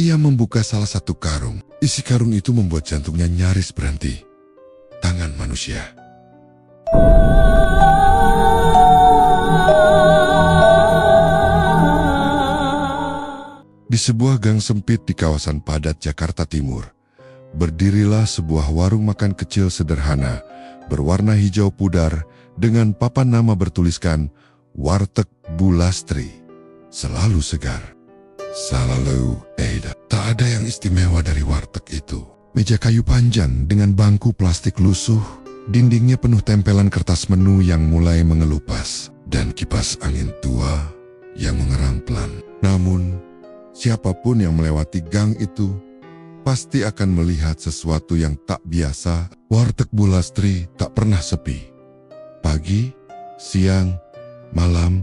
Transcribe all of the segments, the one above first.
Ia membuka salah satu karung. Isi karung itu membuat jantungnya nyaris berhenti. Tangan manusia. Di sebuah gang sempit di kawasan padat Jakarta Timur, berdirilah sebuah warung makan kecil sederhana, berwarna hijau pudar, dengan papan nama bertuliskan, Warteg Bu Lastri. Selalu segar. Selalu Eida. Tak ada yang istimewa dari warteg itu. Meja kayu panjang dengan bangku plastik lusuh, dindingnya penuh tempelan kertas menu yang mulai mengelupas, dan kipas angin tua yang mengerang pelan. Namun, siapapun yang melewati gang itu pasti akan melihat sesuatu yang tak biasa. Warteg Bu Lastri tak pernah sepi. Pagi, siang, malam,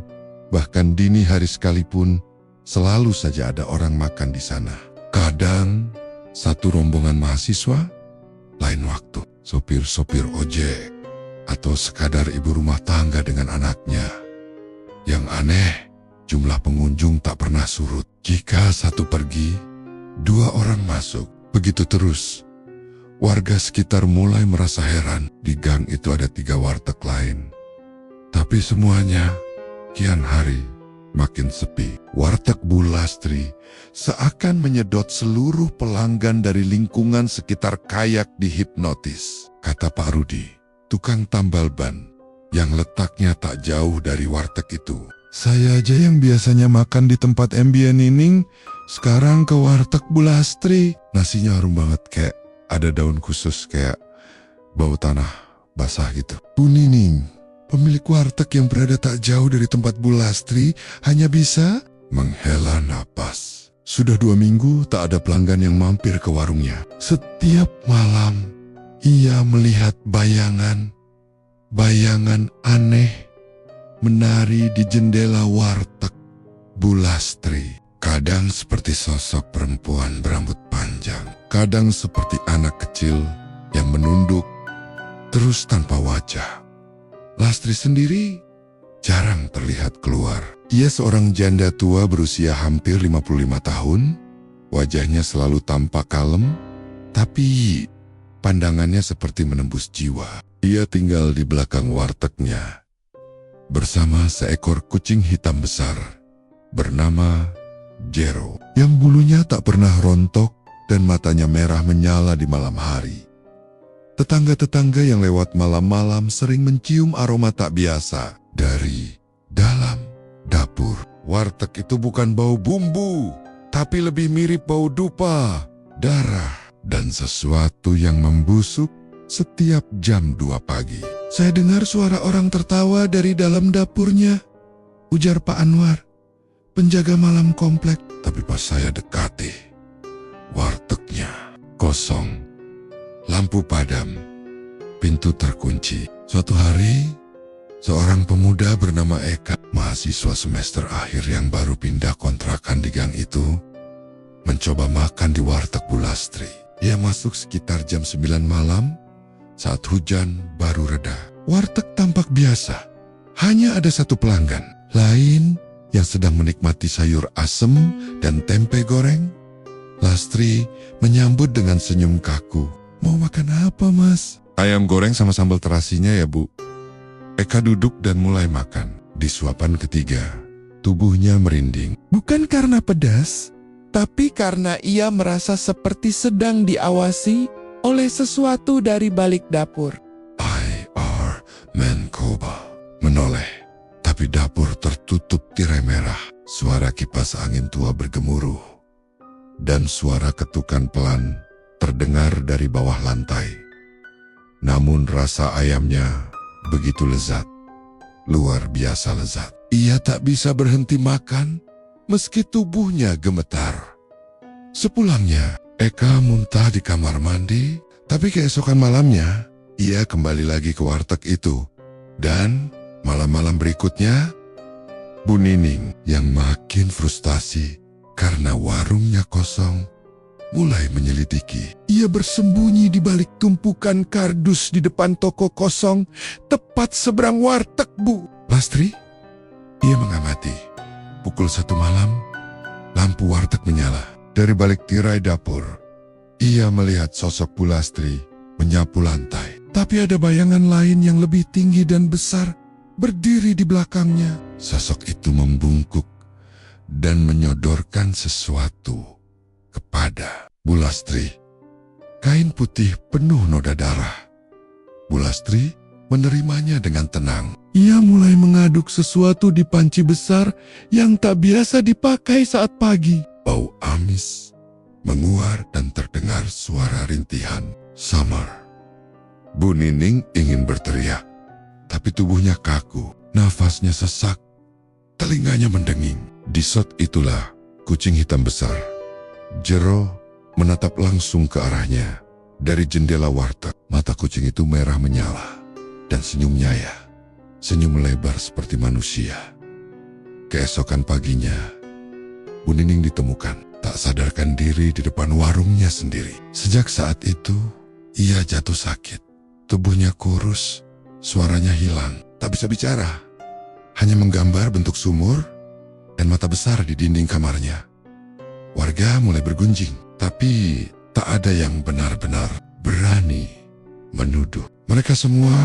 bahkan dini hari sekalipun, selalu saja ada orang makan di sana. Kadang satu rombongan mahasiswa, lain waktu sopir-sopir ojek, atau sekadar ibu rumah tangga dengan anaknya. Yang aneh, jumlah pengunjung tak pernah surut. Jika satu pergi, dua orang masuk. Begitu terus. Warga sekitar mulai merasa heran. Di gang itu ada 3 warteg lain. Tapi semuanya kian hari makin sepi. Warteg Bu Lastri seakan menyedot seluruh pelanggan dari lingkungan sekitar kayak dihipnotis. Kata Pak Rudi, tukang tambal ban yang letaknya tak jauh dari warteg itu. Saya aja yang biasanya makan di tempat MBN Nining, sekarang ke warteg Bu Lastri. Nasinya harum banget, kayak ada daun khusus, kayak bau tanah basah gitu. Bu Nining, pemilik warteg yang berada tak jauh dari tempat Bu Lastri, hanya bisa menghela napas. Sudah 2 minggu tak ada pelanggan yang mampir ke warungnya. Setiap malam, ia melihat bayangan aneh menari di jendela warteg Bu Lastri. Kadang seperti sosok perempuan berambut panjang, kadang seperti anak kecil yang menunduk terus tanpa wajah. Lastri sendiri jarang terlihat keluar. Ia seorang janda tua berusia hampir 55 tahun, wajahnya selalu tampak kalem, tapi pandangannya seperti menembus jiwa. Ia tinggal di belakang wartegnya bersama seekor kucing hitam besar bernama Jero, yang bulunya tak pernah rontok dan matanya merah menyala di malam hari. Tetangga-tetangga yang lewat malam-malam sering mencium aroma tak biasa dari dalam dapur. Warteg itu bukan bau bumbu, tapi lebih mirip bau dupa, darah, dan sesuatu yang membusuk setiap jam 2 pagi. Saya dengar suara orang tertawa dari dalam dapurnya, ujar Pak Anwar, penjaga malam komplek. Tapi pas saya dekati, wartegnya kosong, lampu padam, pintu terkunci. Suatu hari, seorang pemuda bernama Eka, mahasiswa semester akhir yang baru pindah kontrakan di gang itu, mencoba makan di warteg Bu Lastri. Ia masuk sekitar jam 9 malam, saat hujan baru reda. Warteg tampak biasa, hanya ada satu pelanggan lain yang sedang menikmati sayur asem dan tempe goreng. Lastri menyambut dengan senyum kaku. Mau makan apa, Mas? Ayam goreng sama sambal terasinya ya, Bu. Eka duduk dan mulai makan. Di suapan ketiga, tubuhnya merinding. Bukan karena pedas, tapi karena ia merasa seperti sedang diawasi oleh sesuatu dari balik dapur. I.R. Menkoba menoleh, tapi dapur tertutup tirai merah. Suara kipas angin tua bergemuruh, dan suara ketukan pelan terdengar dari bawah lantai. Namun rasa ayamnya begitu lezat, luar biasa lezat. Ia tak bisa berhenti makan, meski tubuhnya gemetar. Sepulangnya, Eka muntah di kamar mandi, tapi keesokan malamnya, ia kembali lagi ke warteg itu. Dan malam-malam berikutnya, Bu Nining yang makin frustasi karena warungnya kosong, mulai menyelidiki. Ia bersembunyi di balik tumpukan kardus di depan toko kosong, tepat seberang warteg Bu Lastri. Ia mengamati. Pukul 1 malam, lampu warteg menyala. Dari balik tirai dapur, ia melihat sosok Bu Lastri menyapu lantai. Tapi ada bayangan lain yang lebih tinggi dan besar berdiri di belakangnya. Sosok itu membungkuk dan menyodorkan sesuatu kepada Bu Lastri. Kain putih penuh noda darah. Bu Lastri menerimanya dengan tenang. Ia mulai mengaduk sesuatu di panci besar yang tak biasa dipakai saat pagi. Bau amis menguar dan terdengar suara rintihan. Summer. Bu Nining ingin berteriak, tapi tubuhnya kaku, nafasnya sesak, telinganya mendenging. Di shot itulah kucing hitam besar, Jero, menatap langsung ke arahnya. Dari jendela warteg, mata kucing itu merah menyala. Dan senyumnya senyum lebar seperti manusia. Keesokan paginya, Bu Nining ditemukan tak sadarkan diri di depan warungnya sendiri. Sejak saat itu, ia jatuh sakit. Tubuhnya kurus, suaranya hilang, tak bisa bicara. Hanya menggambar bentuk sumur dan mata besar di dinding kamarnya. Warga mulai bergunjing, tapi tak ada yang benar-benar berani menuduh. Mereka semua,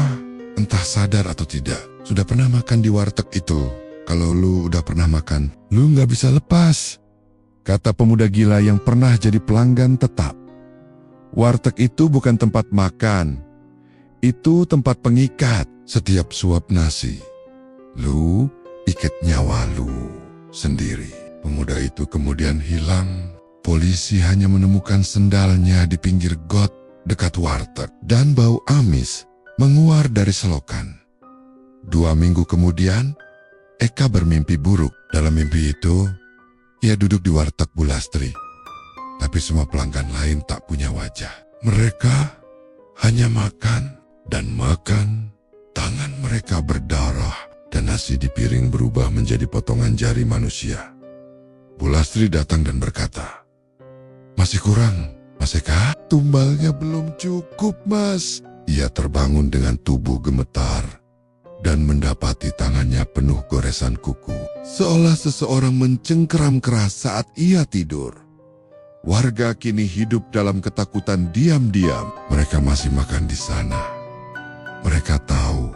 entah sadar atau tidak, sudah pernah makan di warteg itu. Kalau lu udah pernah makan, lu nggak bisa lepas, kata pemuda gila yang pernah jadi pelanggan tetap. Warteg itu bukan tempat makan, itu tempat pengikat. Setiap suap nasi, lu ikat nyawa lu sendiri. Pemuda itu kemudian hilang. Polisi hanya menemukan sendalnya di pinggir got dekat warteg dan bau amis menguar dari selokan. 2 minggu kemudian, Eka bermimpi buruk. Dalam mimpi itu, ia duduk di warteg Bu Lastri. Tapi semua pelanggan lain tak punya wajah. Mereka hanya makan dan makan. Tangan mereka berdarah dan nasi di piring berubah menjadi potongan jari manusia. Bu Lastri datang dan berkata, "Masih kurang, Mas Eka? Tumbalnya belum cukup, Mas." Ia terbangun dengan tubuh gemetar dan mendapati tangannya penuh goresan kuku. Seolah seseorang mencengkeram keras saat ia tidur. Warga kini hidup dalam ketakutan diam-diam. Mereka masih makan di sana. Mereka tahu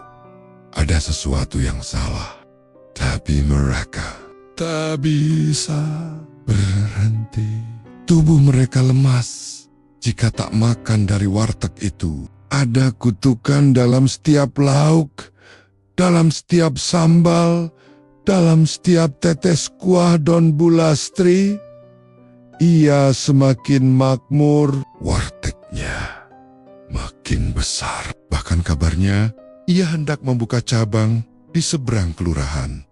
ada sesuatu yang salah. Tapi mereka tak bisa berhenti. Tubuh mereka lemas jika tak makan dari warteg itu. Ada kutukan dalam setiap lauk, dalam setiap sambal, dalam setiap tetes kuah Don Bu Lastri. Ia semakin makmur, wartegnya makin besar. Bahkan kabarnya ia hendak membuka cabang di seberang kelurahan.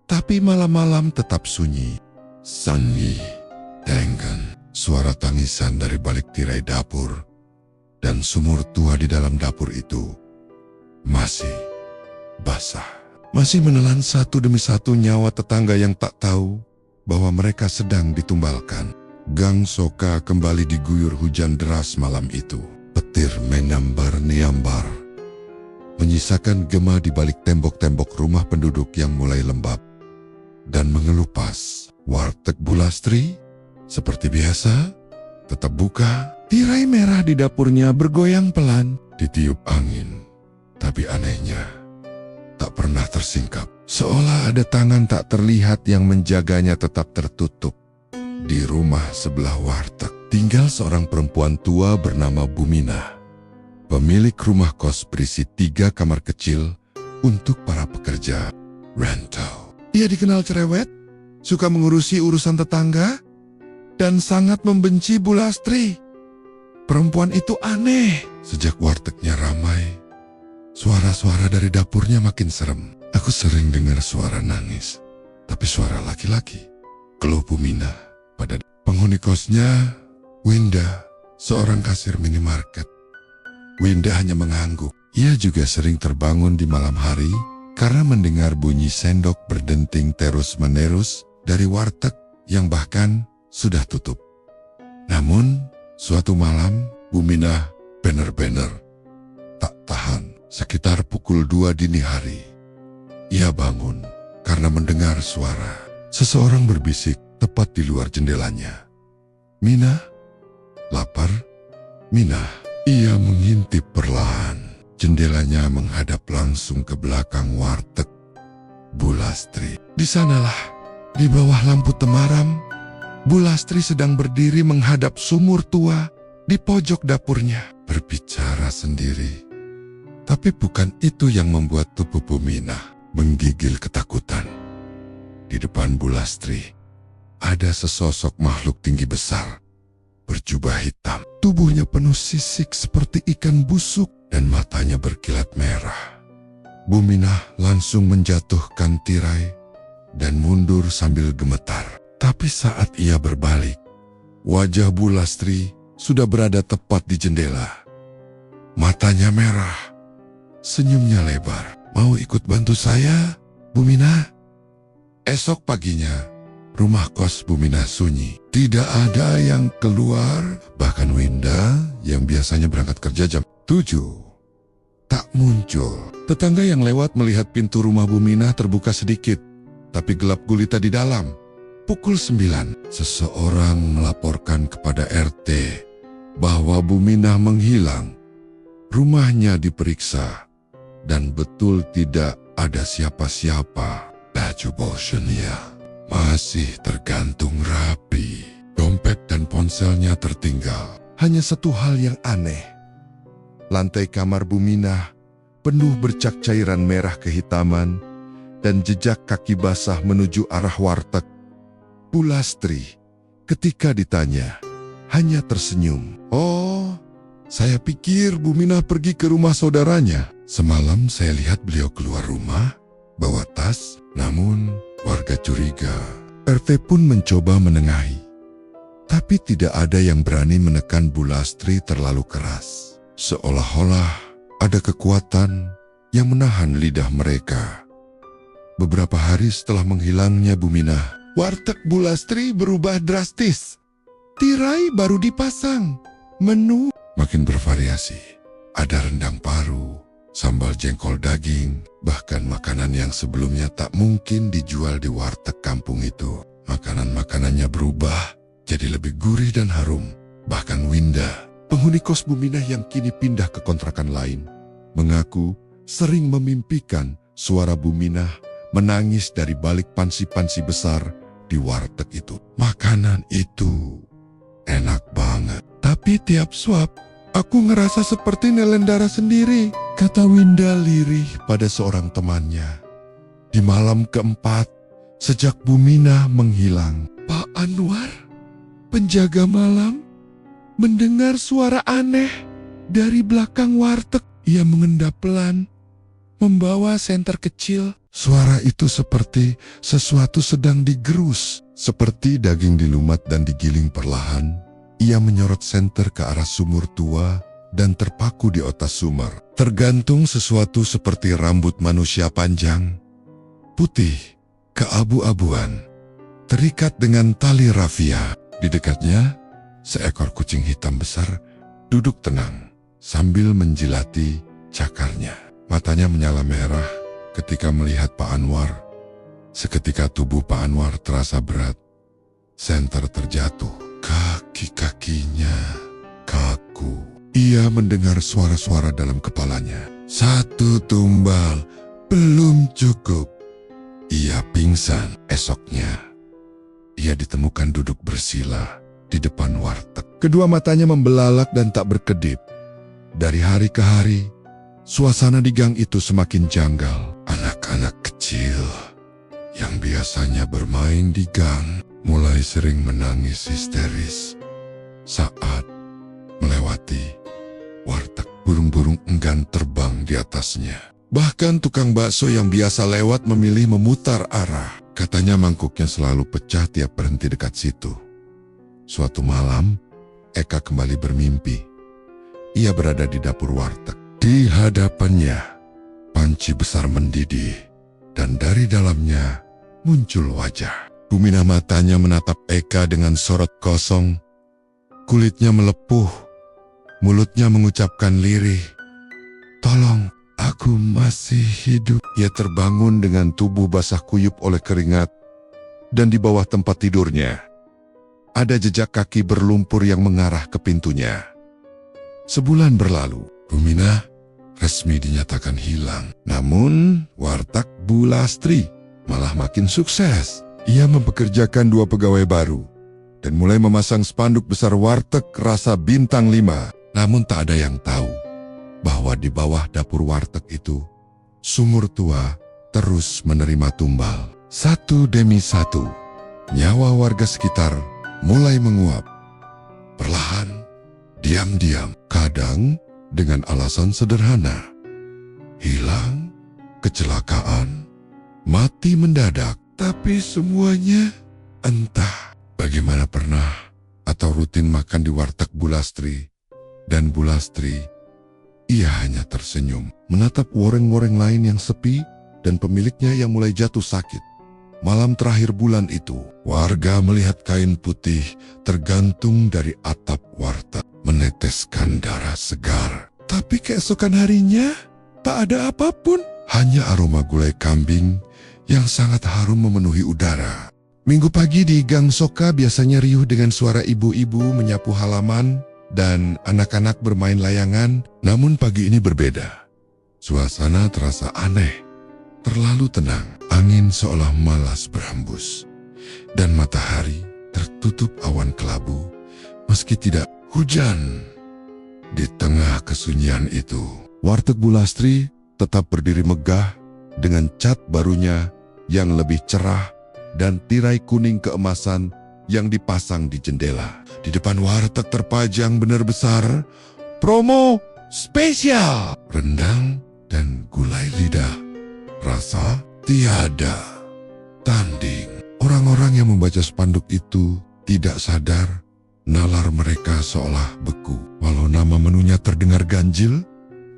Tapi malam-malam tetap sunyi. Sunyi, Tengen, suara tangisan dari balik tirai dapur dan sumur tua di dalam dapur itu masih basah. Masih menelan satu demi satu nyawa tetangga yang tak tahu bahwa mereka sedang ditumbalkan. Gang Soka kembali diguyur hujan deras malam itu. Petir menyambar-nyambar, menyisakan gema di balik tembok-tembok rumah penduduk yang mulai lembab dan mengelupas. Warteg Bu Lastri, seperti biasa, tetap buka. Tirai merah di dapurnya bergoyang pelan, ditiup angin. Tapi anehnya, tak pernah tersingkap. Seolah ada tangan tak terlihat yang menjaganya tetap tertutup. Di rumah sebelah warteg, tinggal seorang perempuan tua bernama Bumina. Pemilik rumah kos berisi 3 kamar kecil untuk para pekerja rental. Ia dikenal cerewet, suka mengurusi urusan tetangga, dan sangat membenci Bu Lastri. Perempuan itu aneh. Sejak wartegnya ramai, suara-suara dari dapurnya makin serem. Aku sering dengar suara nangis, tapi suara laki-laki. Keluh Bumina pada penghuni kosnya, Winda, seorang kasir minimarket. Winda hanya mengangguk. Ia juga sering terbangun di malam hari karena mendengar bunyi sendok berdenting terus-menerus dari warteg yang bahkan sudah tutup. Namun, suatu malam, Bumina benar-benar tak tahan. Sekitar pukul 2 dini hari, ia bangun karena mendengar suara seseorang berbisik tepat di luar jendelanya. Mina? Lapar? Mina? Ia mengintip perlahan. Jendelanya menghadap langsung ke belakang warteg Bu Lastri. Di sanalah, di bawah lampu temaram, Bu Lastri sedang berdiri menghadap sumur tua di pojok dapurnya. Berbicara sendiri. Tapi bukan itu yang membuat tubuh Bu Mina menggigil ketakutan. Di depan Bu Lastri, ada sesosok makhluk tinggi besar, berjubah hitam. Tubuhnya penuh sisik seperti ikan busuk dan matanya berkilat merah. Bu Mina langsung menjatuhkan tirai dan mundur sambil gemetar. Tapi saat ia berbalik, wajah Bu Lastri sudah berada tepat di jendela. Matanya merah, senyumnya lebar. Mau ikut bantu saya, Bu Mina? Esok paginya, rumah kos Bu Mina sunyi. Tidak ada yang keluar, bahkan Winda yang biasanya berangkat kerja jam 7 tak muncul. Tetangga yang lewat melihat pintu rumah Bu Mina terbuka sedikit, tapi gelap gulita di dalam. Pukul 9, seseorang melaporkan kepada RT bahwa Bu Mina menghilang. Rumahnya diperiksa, dan betul tidak ada siapa-siapa. Baju bosnya masih tergantung rapi. Dompet dan ponselnya tertinggal. Hanya satu hal yang aneh. Lantai kamar Bu Mina penuh bercak cairan merah kehitaman dan jejak kaki basah menuju arah warteg. Bu Lastri ketika ditanya hanya tersenyum. Oh, saya pikir Bu Mina pergi ke rumah saudaranya. Semalam saya lihat beliau keluar rumah, bawa tas, namun warga curiga. RT pun mencoba menengahi. Tapi tidak ada yang berani menekan Bu Lastri terlalu keras. Seolah-olah ada kekuatan yang menahan lidah mereka. Beberapa hari setelah menghilangnya Bu Mina, warteg Bu Lastri berubah drastis. Tirai baru dipasang, menu makin bervariasi. Ada rendang paru, sambal jengkol daging, bahkan makanan yang sebelumnya tak mungkin dijual di warteg kampung itu. Makanan-makanannya berubah jadi lebih gurih dan harum. Bahkan Winda, penghuni kos Bu Mina yang kini pindah ke kontrakan lain, mengaku sering memimpikan suara Bu Mina menangis dari balik pansi-pansi besar di warteg itu. Makanan itu enak banget. Tapi tiap suap, aku ngerasa seperti nelen darah sendiri, kata Winda lirih pada seorang temannya. Di malam keempat, sejak Bu Mina menghilang, Pak Anwar, penjaga malam, mendengar suara aneh dari belakang warteg. Ia mengendap pelan, membawa senter kecil. Suara itu seperti sesuatu sedang digerus, seperti daging dilumat dan digiling perlahan. Ia menyorot senter ke arah sumur tua dan terpaku di otas sumur. Tergantung sesuatu seperti rambut manusia panjang, putih, keabu-abuan, terikat dengan tali rafia. Di dekatnya, seekor kucing hitam besar duduk tenang sambil menjilati cakarnya. Matanya menyala merah ketika melihat Pak Anwar. Seketika tubuh Pak Anwar terasa berat. Senter terjatuh. Kaki-kakinya kaku. Ia mendengar suara-suara dalam kepalanya. Satu tumbal belum cukup. Ia pingsan. Esoknya, ia ditemukan duduk bersila di depan warteg. Kedua matanya membelalak dan tak berkedip. Dari hari ke hari, suasana di gang itu semakin janggal. Anak-anak kecil yang biasanya bermain di gang mulai sering menangis histeris saat melewati warteg. Burung-burung enggan terbang di atasnya. Bahkan tukang bakso yang biasa lewat memilih memutar arah. Katanya mangkuknya selalu pecah tiap berhenti dekat situ. Suatu malam, Eka kembali bermimpi. Ia berada di dapur warteg. Di hadapannya, panci besar mendidih, dan dari dalamnya muncul wajah. Bu Mina matanya menatap Eka dengan sorot kosong. Kulitnya melepuh, mulutnya mengucapkan lirih, "Tolong, aku masih hidup." Ia terbangun dengan tubuh basah kuyup oleh keringat, dan di bawah tempat tidurnya ada jejak kaki berlumpur yang mengarah ke pintunya. Sebulan berlalu, Ruminah resmi dinyatakan hilang. Namun, warteg Bu Lastri malah makin sukses. Ia mempekerjakan 2 pegawai baru dan mulai memasang spanduk besar warteg rasa bintang 5. Namun tak ada yang tahu bahwa di bawah dapur warteg itu, sumur tua terus menerima tumbal. Satu demi satu, nyawa warga sekitar mulai menguap. Perlahan, diam-diam, kadang dengan alasan sederhana. Hilang, kecelakaan, mati mendadak. Tapi semuanya entah bagaimana pernah atau rutin makan di warteg Bu Lastri. Dan Bu Lastri, ia hanya tersenyum menatap warung-warung lain yang sepi dan pemiliknya yang mulai jatuh sakit. Malam terakhir bulan itu, warga melihat kain putih tergantung dari atap warteg, meneteskan darah segar. Tapi keesokan harinya, tak ada apapun. Hanya aroma gulai kambing yang sangat harum memenuhi udara. Minggu pagi di Gang Soka biasanya riuh dengan suara ibu-ibu menyapu halaman dan anak-anak bermain layangan. Namun pagi ini berbeda. Suasana terasa aneh, terlalu tenang. Angin seolah malas berhembus, dan matahari tertutup awan kelabu meski tidak hujan. Di tengah kesunyian itu, warteg Bu Lastri tetap berdiri megah dengan cat barunya yang lebih cerah dan tirai kuning keemasan yang dipasang di jendela. Di depan warteg terpajang benar besar, promo spesial, rendang dan gulai lidah. Rasa tiada tanding. Orang-orang yang membaca spanduk itu tidak sadar nalar mereka seolah beku. Walau nama menunya terdengar ganjil,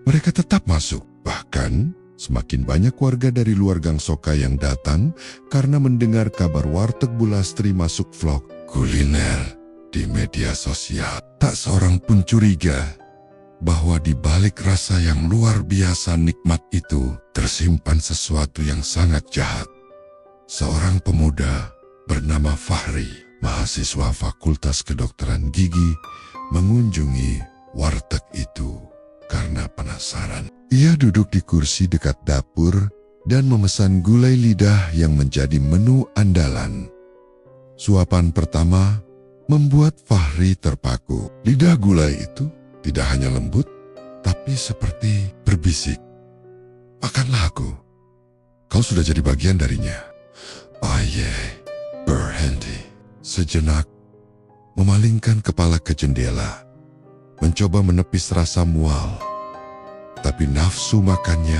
mereka tetap masuk. Bahkan semakin banyak warga dari luar Gang Soka yang datang karena mendengar kabar warteg Bu Lastri masuk vlog kuliner di media sosial. Tak seorang pun curiga bahwa di balik rasa yang luar biasa nikmat itu tersimpan sesuatu yang sangat jahat. Seorang pemuda bernama Fahri, mahasiswa Fakultas Kedokteran Gigi, mengunjungi warteg itu karena penasaran. Ia duduk di kursi dekat dapur dan memesan gulai lidah yang menjadi menu andalan. Suapan pertama membuat Fahri terpaku. Lidah gulai itu tidak hanya lembut, tapi seperti berbisik. Makanlah aku. Kau sudah jadi bagian darinya. Berhenti sejenak, memalingkan kepala ke jendela, mencoba menepis rasa mual. Tapi nafsu makannya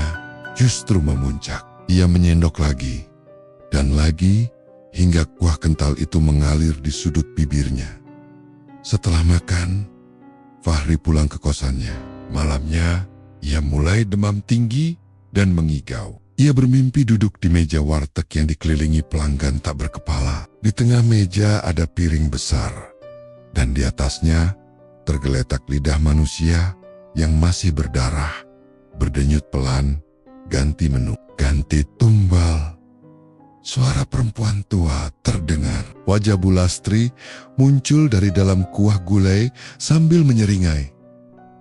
justru memuncak. Ia menyendok lagi, dan lagi, hingga kuah kental itu mengalir di sudut bibirnya. Setelah makan, Fahri pulang ke kosannya. Malamnya, ia mulai demam tinggi dan mengigau. Ia bermimpi duduk di meja warteg yang dikelilingi pelanggan tak berkepala. Di tengah meja ada piring besar, dan di atasnya tergeletak lidah manusia yang masih berdarah. Berdenyut pelan, ganti menu, ganti tumbal. Suara perempuan tua terdengar. Wajah Bu Lastri muncul dari dalam kuah gulai sambil menyeringai.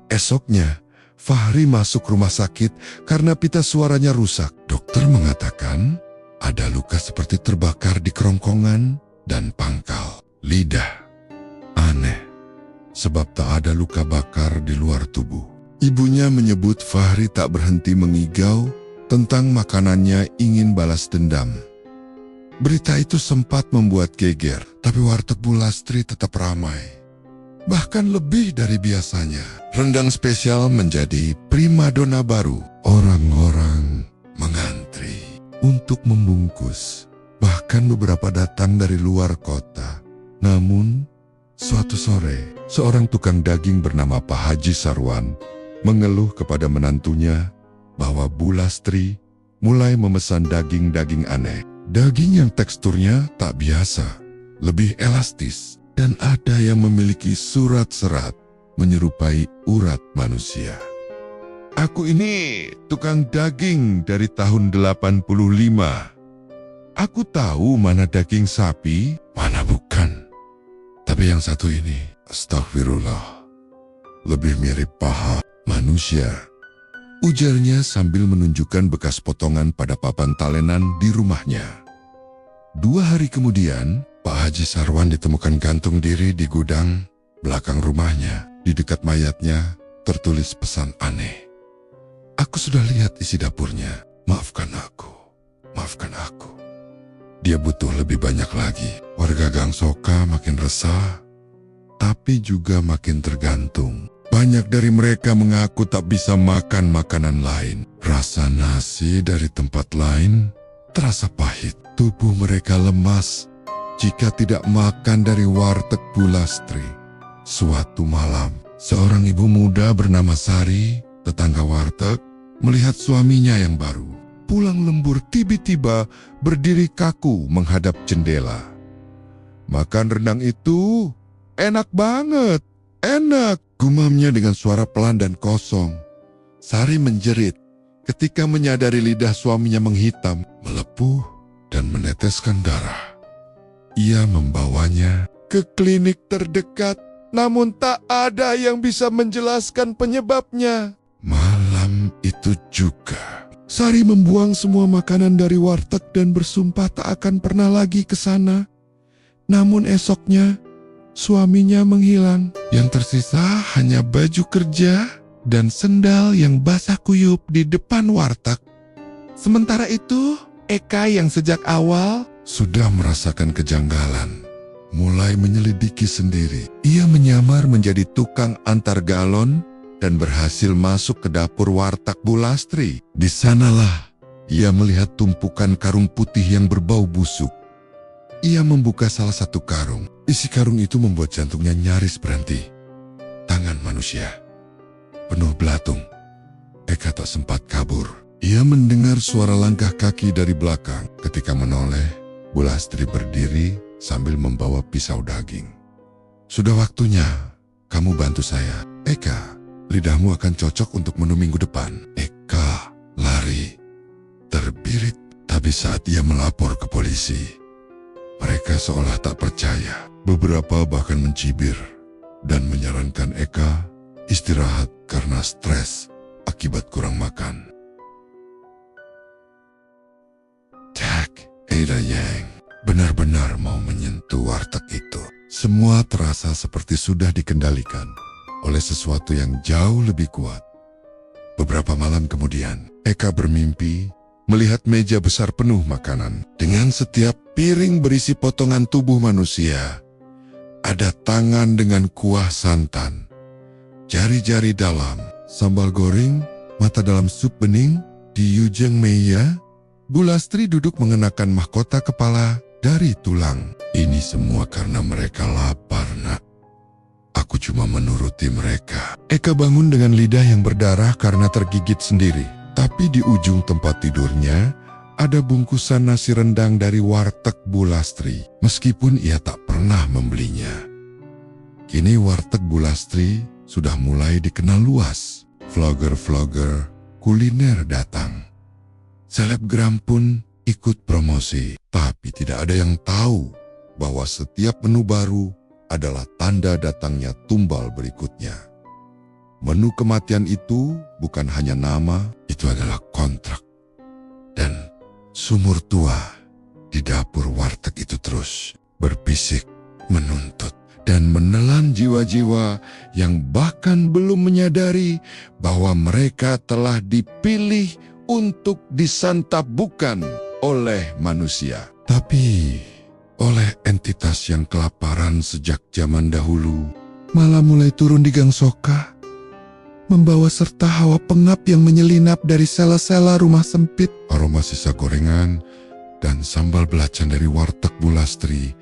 Esoknya, Fahri masuk rumah sakit karena pita suaranya rusak. Dokter mengatakan ada luka seperti terbakar di kerongkongan dan pangkal lidah. Aneh, sebab tak ada luka bakar di luar tubuh. Ibunya menyebut Fahri tak berhenti mengigau tentang makanannya ingin balas dendam. Berita itu sempat membuat geger, tapi warteg Bu Lastri tetap ramai. Bahkan lebih dari biasanya. Rendang spesial menjadi primadona baru. Orang-orang mengantri untuk membungkus. Bahkan beberapa datang dari luar kota. Namun, suatu sore, seorang tukang daging bernama Pak Haji Sarwan mengeluh kepada menantunya bahwa Bu Lastri mulai memesan daging-daging aneh. Daging yang teksturnya tak biasa, lebih elastis, dan ada yang memiliki surat serat menyerupai urat manusia. Aku ini tukang daging dari tahun 85. Aku tahu mana daging sapi, mana bukan. Tapi yang satu ini, astagfirullah, lebih mirip paha manusia. Ujarnya sambil menunjukkan bekas potongan pada papan talenan di rumahnya. 2 hari kemudian, Pak Haji Sarwan ditemukan gantung diri di gudang belakang rumahnya. Di dekat mayatnya tertulis pesan aneh. Aku sudah lihat isi dapurnya. Maafkan aku. Maafkan aku. Dia butuh lebih banyak lagi. Warga Gang Soka makin resah, tapi juga makin tergantung. Banyak dari mereka mengaku tak bisa makan makanan lain. Rasa nasi dari tempat lain terasa pahit. Tubuh mereka lemas jika tidak makan dari warteg Bu Lastri. Suatu malam, seorang ibu muda bernama Sari, tetangga warteg, melihat suaminya yang baru pulang lembur tiba-tiba berdiri kaku menghadap jendela. Makan rendang itu enak banget, enak, gumamnya dengan suara pelan dan kosong. Sari menjerit ketika menyadari lidah suaminya menghitam, melepuh, dan meneteskan darah. Ia membawanya ke klinik terdekat, namun tak ada yang bisa menjelaskan penyebabnya. Malam itu juga, Sari membuang semua makanan dari warteg dan bersumpah tak akan pernah lagi ke sana. Namun esoknya, suaminya menghilang. Yang tersisa hanya baju kerja dan sendal yang basah kuyup di depan warteg. Sementara itu, Eka yang sejak awal sudah merasakan kejanggalan, mulai menyelidiki sendiri. Ia menyamar menjadi tukang antar galon dan berhasil masuk ke dapur warteg Bu Lastri. Di sanalah ia melihat tumpukan karung putih yang berbau busuk. Ia membuka salah satu karung. Isi karung itu membuat jantungnya nyaris berhenti. Tangan manusia penuh belatung. Eka tak sempat kabur. Ia mendengar suara langkah kaki dari belakang. Ketika menoleh, Bu Lastri berdiri sambil membawa pisau daging. Sudah waktunya kamu bantu saya, Eka. Lidahmu akan cocok untuk menu minggu depan. Eka lari, terbirit. Tapi saat ia melapor ke polisi, mereka seolah tak percaya. Beberapa bahkan mencibir dan menyarankan Eka istirahat karena stres akibat kurang makan. Tak, Ada Yang benar-benar mau menyentuh warteg itu. Semua terasa seperti sudah dikendalikan oleh sesuatu yang jauh lebih kuat. Beberapa malam kemudian, Eka bermimpi melihat meja besar penuh makanan. Dengan setiap piring berisi potongan tubuh manusia, ada tangan dengan kuah santan, jari-jari dalam, sambal goreng, mata dalam sup bening. Di Yujeng Meia, Bu Lastri duduk mengenakan mahkota kepala dari tulang. Ini semua karena mereka lapar, nak. Aku cuma menuruti mereka. Eka bangun dengan lidah yang berdarah karena tergigit sendiri. Tapi di ujung tempat tidurnya, ada bungkusan nasi rendang dari warteg Bu Lastri. Meskipun ia tak pernah membelinya. Kini warteg Bu Lastri sudah mulai dikenal luas. Vlogger-vlogger kuliner datang. Selebgram pun ikut promosi. Tapi tidak ada yang tahu bahwa setiap menu baru adalah tanda datangnya tumbal berikutnya. Menu kematian itu bukan hanya nama, itu adalah kontrak. Dan sumur tua di dapur warteg itu terus berbisik, menuntut, dan menelan jiwa-jiwa yang bahkan belum menyadari bahwa mereka telah dipilih untuk disantap bukan oleh manusia, tapi oleh entitas yang kelaparan sejak zaman dahulu. Malah mulai turun di Gang Soka, membawa serta hawa pengap yang menyelinap dari sela-sela rumah sempit. Aroma sisa gorengan dan sambal belacan dari warteg Bu Lastri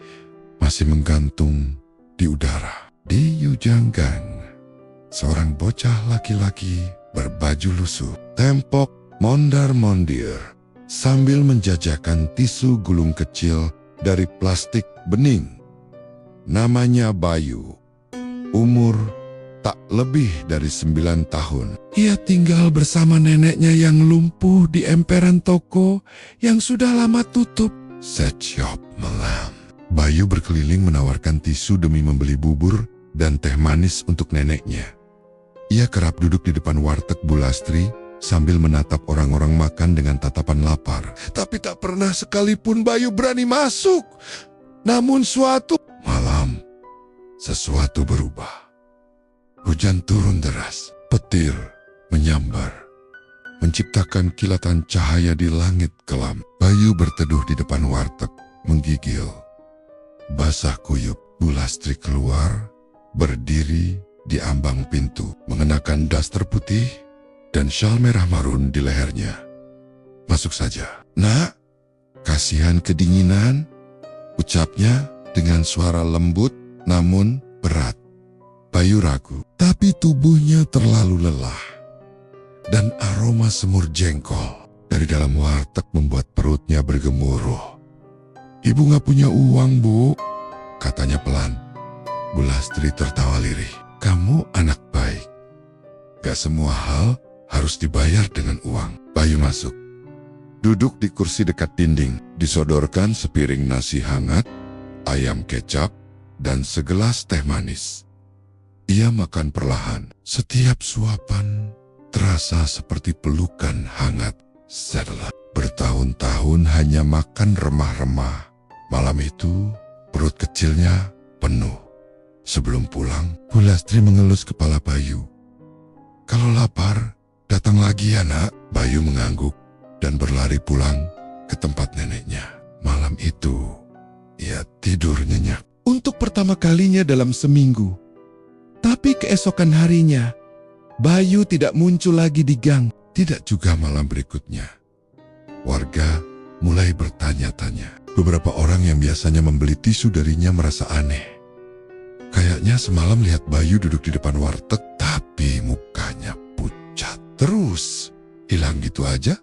masih menggantung di udara. Di Yujanggang, seorang bocah laki-laki berbaju lusuh, tempok mondar-mondir sambil menjajakan tisu gulung kecil dari plastik bening. Namanya Bayu. Umur tak lebih dari 9 tahun. Ia tinggal bersama neneknya yang lumpuh di emperan toko yang sudah lama tutup. Set shop malam. Bayu berkeliling menawarkan tisu demi membeli bubur dan teh manis untuk neneknya. Ia kerap duduk di depan warteg Bu Lastri sambil menatap orang-orang makan dengan tatapan lapar. Tapi tak pernah sekalipun Bayu berani masuk. Namun suatu malam, sesuatu berubah. Hujan turun deras, petir menyambar, menciptakan kilatan cahaya di langit kelam. Bayu berteduh di depan warteg, menggigil. Basah kuyup, Bu Lastri keluar, berdiri di ambang pintu, mengenakan daster putih dan syal merah marun di lehernya. Masuk saja. Nak, kasihan kedinginan, ucapnya dengan suara lembut namun berat. Bayu ragu, tapi tubuhnya terlalu lelah. Dan aroma semur jengkol dari dalam warteg membuat perutnya bergemuruh. Ibu gak punya uang, Bu, katanya pelan. Bu Lastri tertawa lirih. Kamu anak baik. Gak semua hal harus dibayar dengan uang. Bayu masuk. Duduk di kursi dekat dinding, disodorkan sepiring nasi hangat, ayam kecap, dan segelas teh manis. Ia makan perlahan. Setiap suapan terasa seperti pelukan hangat. Setelah bertahun-tahun hanya makan remah-remah, malam itu perut kecilnya penuh. Sebelum pulang, Bu Lastri mengelus kepala Bayu. Kalau lapar, datang lagi ya nak. Bayu mengangguk dan berlari pulang ke tempat neneknya. Malam itu, ia tidur nyenyak. Untuk pertama kalinya dalam seminggu. Tapi keesokan harinya, Bayu tidak muncul lagi di gang. Tidak juga malam berikutnya. Warga mulai bertanya-tanya. Beberapa orang yang biasanya membeli tisu darinya merasa aneh. Kayaknya semalam lihat Bayu duduk di depan warteg, tapi mukanya pucat. Terus hilang gitu aja?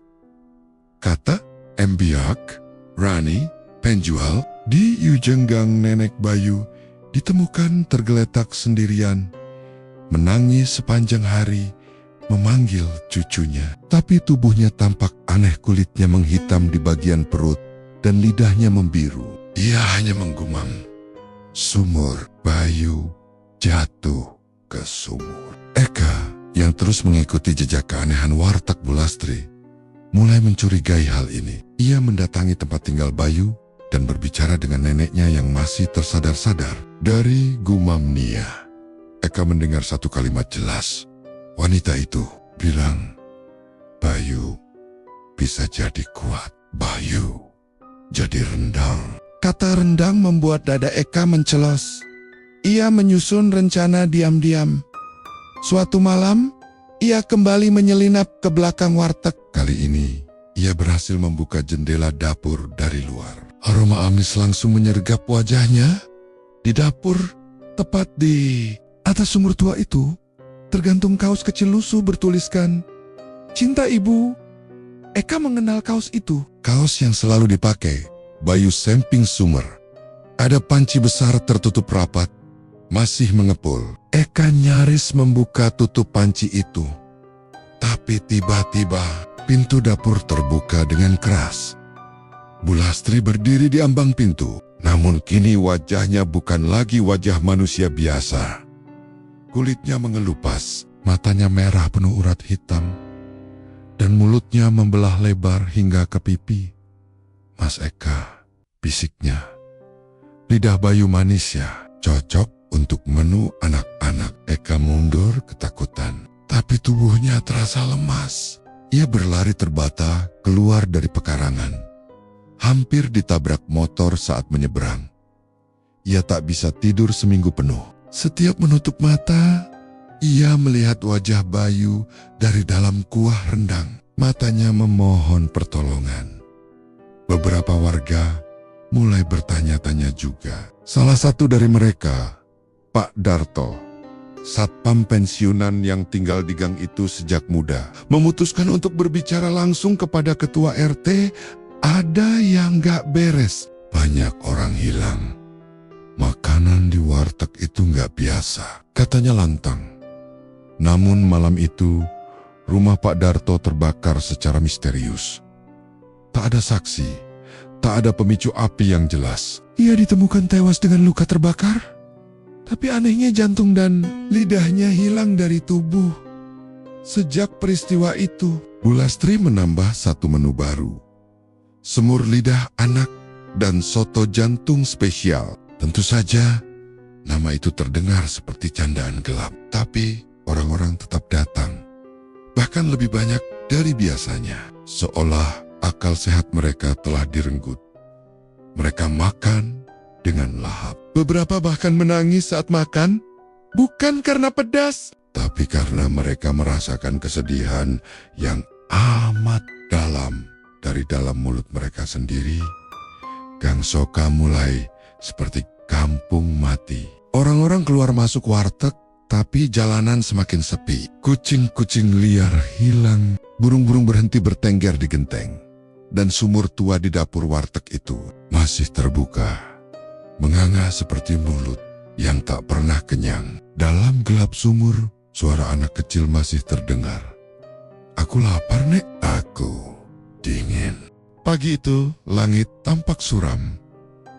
Kata Embiak, Rani, penjual di ujung gang nenek Bayu, ditemukan tergeletak sendirian, menangis sepanjang hari, memanggil cucunya. Tapi tubuhnya tampak aneh, kulitnya menghitam di bagian perut dan lidahnya membiru. Ia hanya menggumam, sumur. Bayu jatuh ke sumur. Eka yang terus mengikuti jejak keanehan warteg Bu Lastri mulai mencurigai hal ini. Ia mendatangi tempat tinggal Bayu dan berbicara dengan neneknya yang masih tersadar-sadar. Dari gumam Nia, Eka mendengar satu kalimat jelas. Wanita itu bilang, Bayu bisa jadi kuat. Bayu jadi rendang. Kata rendang membuat dada Eka mencelos. Ia menyusun rencana diam-diam. Suatu malam, ia kembali menyelinap ke belakang warteg. Kali ini, ia berhasil membuka jendela dapur dari luar. Aroma amis langsung menyergap wajahnya. Di dapur, tepat di atas sumur tua itu, tergantung kaos kecil lusuh bertuliskan, Cinta Ibu. Eka mengenal kaos itu. Kaos yang selalu dipakai Bayu samping sumur. Ada panci besar tertutup rapat, masih mengepul. Eka nyaris membuka tutup panci itu. Tapi tiba-tiba pintu dapur terbuka dengan keras. Bu Lastri berdiri di ambang pintu. Namun kini wajahnya bukan lagi wajah manusia biasa. Kulitnya mengelupas, matanya merah penuh urat hitam, dan mulutnya membelah lebar hingga ke pipi. Mas Eka, bisiknya. Lidah Bayu manis ya, cocok untuk menu anak-anak. Eka mundur ketakutan, tapi tubuhnya terasa lemas. Ia berlari terbata keluar dari pekarangan. Hampir ditabrak motor saat menyeberang. Ia tak bisa tidur seminggu penuh. Setiap menutup mata, ia melihat wajah Bayu dari dalam kuah rendang. Matanya memohon pertolongan. Beberapa warga mulai bertanya-tanya juga. Salah satu dari mereka, Pak Darto, satpam pensiunan yang tinggal di gang itu sejak muda, memutuskan untuk berbicara langsung kepada ketua RT. Ada yang gak beres. Banyak orang hilang. Makanan di warteg itu gak biasa, katanya lantang. Namun malam itu, rumah Pak Darto terbakar secara misterius. Tak ada saksi, Tak ada pemicu api yang jelas. Ia ditemukan tewas dengan luka terbakar. Tapi anehnya jantung dan lidahnya hilang dari tubuh. Sejak peristiwa itu, Bu Lastri menambah satu menu baru. Semur lidah anak dan soto jantung spesial. Tentu saja, nama itu terdengar seperti candaan gelap. Tapi orang-orang tetap datang. Bahkan lebih banyak dari biasanya. Seolah akal sehat mereka telah direnggut. Mereka makan dengan lahap. Beberapa bahkan menangis saat makan, bukan karena pedas, tapi karena mereka merasakan kesedihan yang amat dalam dari dalam mulut mereka sendiri. Gang Soka mulai seperti kampung mati. Orang-orang keluar masuk warteg, tapi jalanan semakin sepi. Kucing-kucing liar hilang, burung-burung berhenti bertengger di genteng. Dan sumur tua di dapur warteg itu masih terbuka, menganga seperti mulut yang tak pernah kenyang. Dalam gelap sumur, suara anak kecil masih terdengar. Aku lapar, Nek. Aku dingin. Pagi itu, langit tampak suram.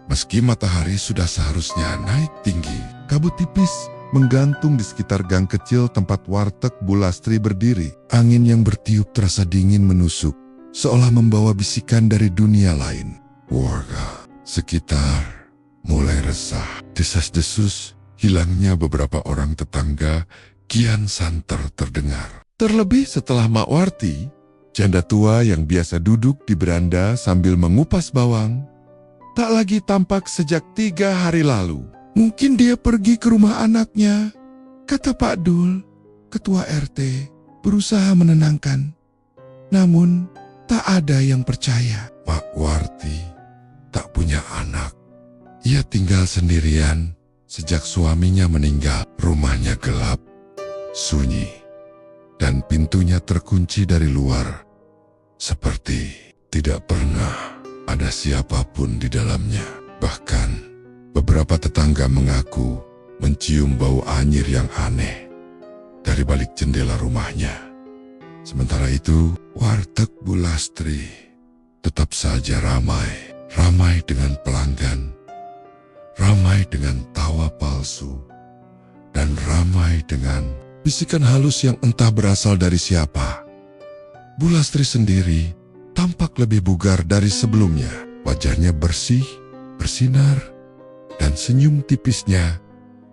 Meski matahari sudah seharusnya naik tinggi, kabut tipis menggantung di sekitar gang kecil tempat warteg Bu Lastri berdiri. Angin yang bertiup terasa dingin menusuk, seolah membawa bisikan dari dunia lain. Warga sekitar mulai resah. Desas-desus hilangnya beberapa orang tetangga kian santer terdengar. Terlebih setelah Mak Warti, janda tua yang biasa duduk di beranda sambil mengupas bawang, tak lagi tampak sejak 3 hari lalu. Mungkin dia pergi ke rumah anaknya, kata Pak Dul, ketua RT, berusaha menenangkan. Namun, tak ada yang percaya. Pak Warti tak punya anak. Ia tinggal sendirian sejak suaminya meninggal. Rumahnya gelap, sunyi, dan pintunya terkunci dari luar. Seperti tidak pernah ada siapapun di dalamnya. Bahkan, beberapa tetangga mengaku mencium bau anyir yang aneh dari balik jendela rumahnya. Sementara itu, warteg Bu Lastri tetap saja ramai. Ramai dengan pelanggan, ramai dengan tawa palsu, dan ramai dengan bisikan halus yang entah berasal dari siapa. Bu Lastri sendiri tampak lebih bugar dari sebelumnya. Wajahnya bersih, bersinar, dan senyum tipisnya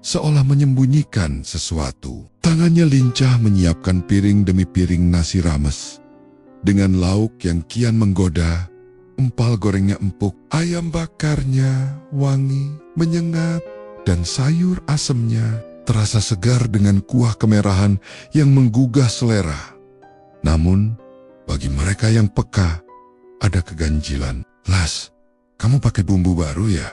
seolah menyembunyikan sesuatu. Tangannya lincah menyiapkan piring demi piring nasi rames. Dengan lauk yang kian menggoda, empal gorengnya empuk, ayam bakarnya wangi, menyengat, dan sayur asemnya terasa segar dengan kuah kemerahan yang menggugah selera. Namun, bagi mereka yang peka, ada keganjilan. Las, kamu pakai bumbu baru ya?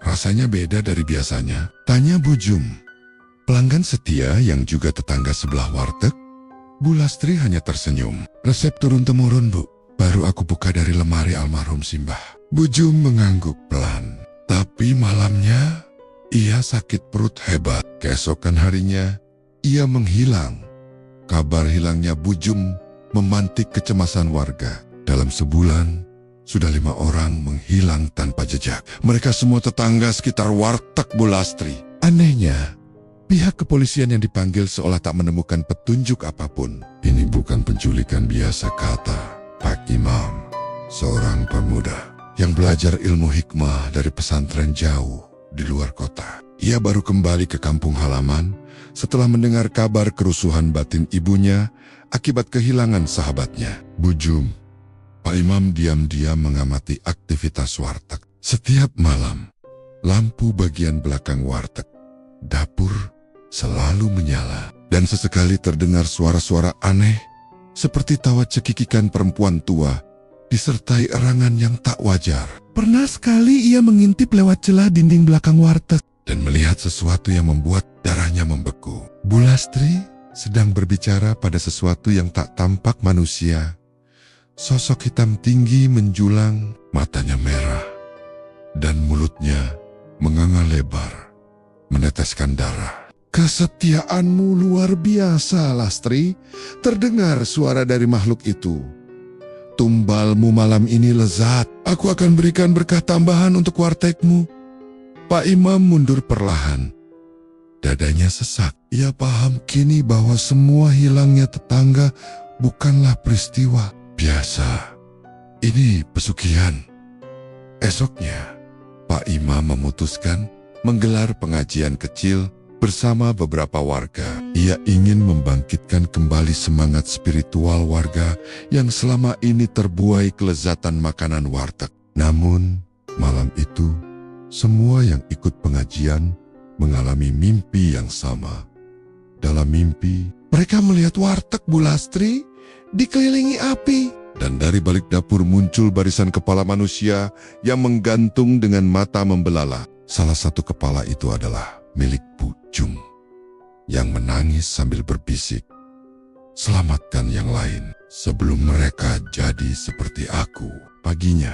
Rasanya beda dari biasanya, tanya Bu Jum. Pelanggan setia yang juga tetangga sebelah warteg. Bu Lastri hanya tersenyum. Resep turun-temurun, Bu. Baru aku buka dari lemari almarhum Simbah. Bu Jum mengangguk pelan. Tapi malamnya, ia sakit perut hebat. Keesokan harinya, ia menghilang. Kabar hilangnya Bu Jum memantik kecemasan warga. Dalam sebulan, sudah 5 orang menghilang tanpa jejak. Mereka semua tetangga sekitar warteg Bu Lastri. Anehnya, pihak kepolisian yang dipanggil seolah tak menemukan petunjuk apapun. Ini bukan penculikan biasa, kata Pak Imam, seorang pemuda yang belajar ilmu hikmah dari pesantren jauh di luar kota. Ia baru kembali ke kampung halaman setelah mendengar kabar kerusuhan batin ibunya akibat kehilangan sahabatnya. Bu Jum, Pak Imam diam-diam mengamati aktivitas warteg. Setiap malam, lampu bagian belakang warteg, dapur, selalu menyala. Dan sesekali terdengar suara-suara aneh, seperti tawa cekikikan perempuan tua, disertai erangan yang tak wajar. Pernah sekali ia mengintip lewat celah dinding belakang warteg, dan melihat sesuatu yang membuat darahnya membeku. Bu Lastri sedang berbicara pada sesuatu yang tak tampak manusia. Sosok hitam tinggi menjulang, matanya merah, dan mulutnya menganga lebar, meneteskan darah. Kesetiaanmu luar biasa, Lastri, terdengar suara dari makhluk itu. tumbalmu malam ini lezat. Aku akan berikan berkah tambahan untuk wartegmu. Pak Imam mundur perlahan. Dadanya sesak. Ia paham kini bahwa semua hilangnya tetangga bukanlah peristiwa biasa. Ini pesugihan. Esoknya, Pak Imam memutuskan menggelar pengajian kecil bersama beberapa warga. Ia ingin membangkitkan kembali semangat spiritual warga yang selama ini terbuai kelezatan makanan warteg. Namun, malam itu, semua yang ikut pengajian mengalami mimpi yang sama. Dalam mimpi, mereka melihat warteg Bu Lastri dikelilingi api. Dan dari balik dapur muncul barisan kepala manusia yang menggantung dengan mata membelalak. Salah satu kepala itu adalah milik Bu Jung yang menangis sambil berbisik, "Selamatkan yang lain sebelum mereka jadi seperti aku." Paginya,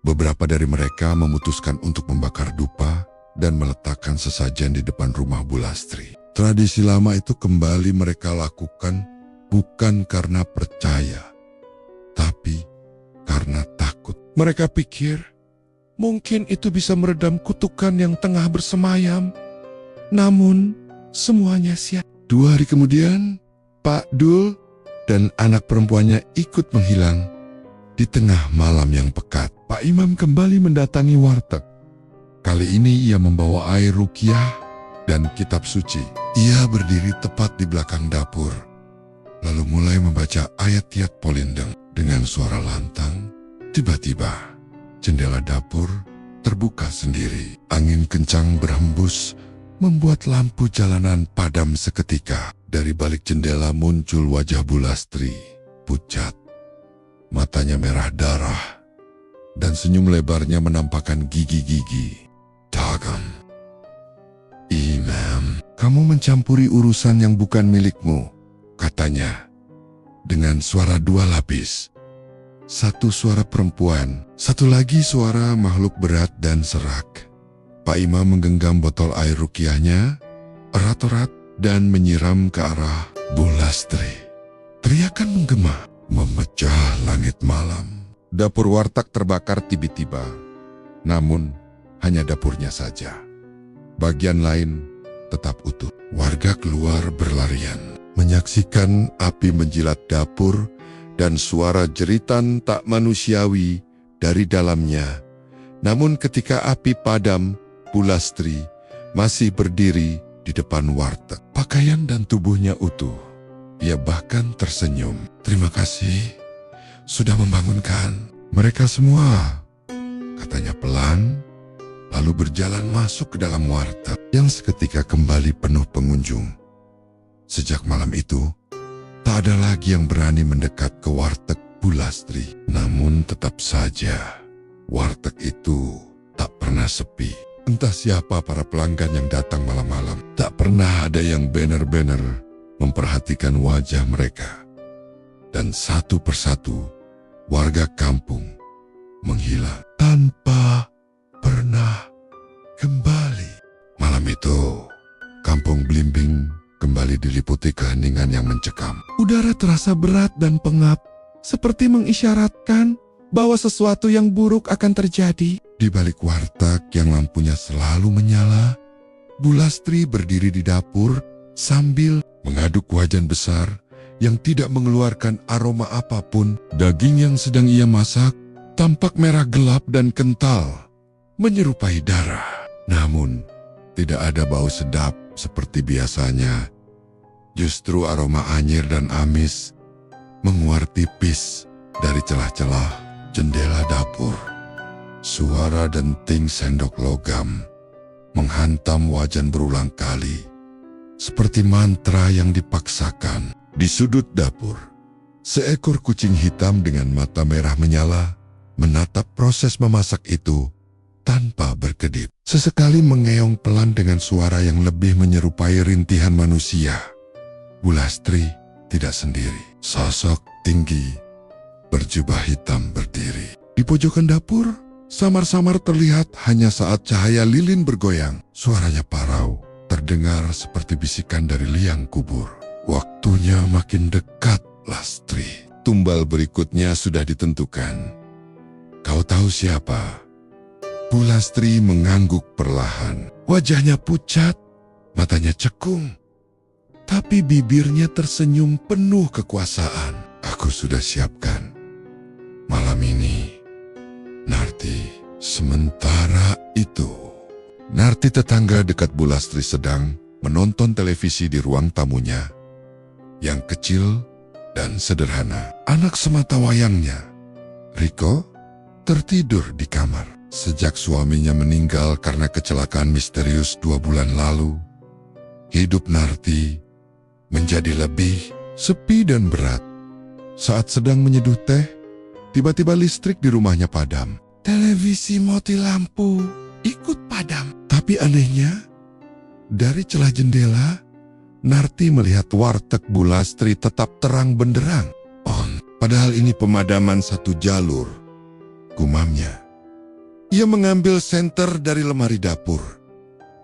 beberapa dari mereka memutuskan untuk membakar dupa dan meletakkan sesajen di depan rumah Bu Lastri. Tradisi lama itu kembali mereka lakukan bukan karena percaya, tapi karena takut. Mereka pikir mungkin itu bisa meredam kutukan yang tengah bersemayam. Namun, semuanya sia. 2 hari kemudian, Pak Dul dan anak perempuannya ikut menghilang. Di tengah malam yang pekat, Pak Imam kembali mendatangi warteg. Kali ini ia membawa air ruqyah dan kitab suci. Ia berdiri tepat di belakang dapur, lalu mulai membaca ayat Yat Polindeng dengan suara lantang. Tiba-tiba, jendela dapur terbuka sendiri. Angin kencang berhembus, membuat lampu jalanan padam seketika. Dari balik jendela muncul wajah Bu Lastri, pucat. Matanya merah darah, dan senyum lebarnya menampakkan gigi-gigi. "Dagam, Imam, kamu mencampuri urusan yang bukan milikmu," katanya, dengan suara 2 lapis. Satu suara perempuan, satu lagi suara makhluk berat dan serak. Pak Imam menggenggam botol air ruqyahnya erat-erat dan menyiram ke arah Bu Lastri. Teriakan menggema, memecah langit malam. Dapur warteg terbakar tiba-tiba. Namun, hanya dapurnya saja. Bagian lain tetap utuh. Warga keluar berlarian, menyaksikan api menjilat dapur dan suara jeritan tak manusiawi dari dalamnya. Namun ketika api padam, Bu Lastri masih berdiri di depan warteg. Pakaian dan tubuhnya utuh. Ia bahkan tersenyum. "Terima kasih sudah membangunkan mereka semua," katanya pelan, lalu berjalan masuk ke dalam warteg yang seketika kembali penuh pengunjung. Sejak malam itu, tak ada lagi yang berani mendekat ke warteg Bu Lastri. Namun tetap saja, warteg itu tak pernah sepi. Entah siapa para pelanggan yang datang malam-malam, tak pernah ada yang benar-benar memperhatikan wajah mereka. Dan satu persatu, warga kampung menghilang tanpa pernah kembali. Malam itu, kampung Blimbing kembali diliputi keheningan yang mencekam. Udara terasa berat dan pengap, seperti mengisyaratkan bahwa sesuatu yang buruk akan terjadi. Di balik warteg yang lampunya selalu menyala, Bu Lastri berdiri di dapur sambil mengaduk wajan besar yang tidak mengeluarkan aroma apapun. Daging yang sedang ia masak tampak merah gelap dan kental, menyerupai darah. Namun, tidak ada bau sedap seperti biasanya. Justru aroma anyir dan amis menguar tipis dari celah-celah jendela dapur. Suara denting sendok logam menghantam wajan berulang kali, seperti mantra yang dipaksakan. Di sudut dapur, seekor kucing hitam dengan mata merah menyala menatap proses memasak itu tanpa berkedip. Sesekali mengeong pelan dengan suara yang lebih menyerupai rintihan manusia. Bu Lastri tidak sendiri. Sosok tinggi berjubah hitam berdiri di pojokan dapur. Samar-samar terlihat hanya saat cahaya lilin bergoyang. Suaranya parau, terdengar seperti bisikan dari liang kubur. "Waktunya makin dekat, Lastri. tumbal berikutnya sudah ditentukan. Kau tahu siapa? Bu Lastri mengangguk perlahan. Wajahnya pucat, matanya cekung. Tapi bibirnya tersenyum penuh kekuasaan. Aku sudah siapkan. Malam ini, Narti. Sementara itu, Narti tetangga dekat Bu Lastri sedang menonton televisi di ruang tamunya. Yang kecil dan sederhana. Anak sematawayangnya, Riko, tertidur di kamar. Sejak suaminya meninggal karena kecelakaan misterius 2 bulan lalu, hidup Narti menjadi lebih sepi dan berat. Saat sedang menyeduh teh, tiba-tiba listrik di rumahnya padam. Televisi mati lampu ikut padam. Tapi anehnya, dari celah jendela, Narti melihat warteg Bu Lastri tetap terang benderang. Padahal ini pemadaman satu jalur, gumamnya. Ia mengambil senter dari lemari dapur.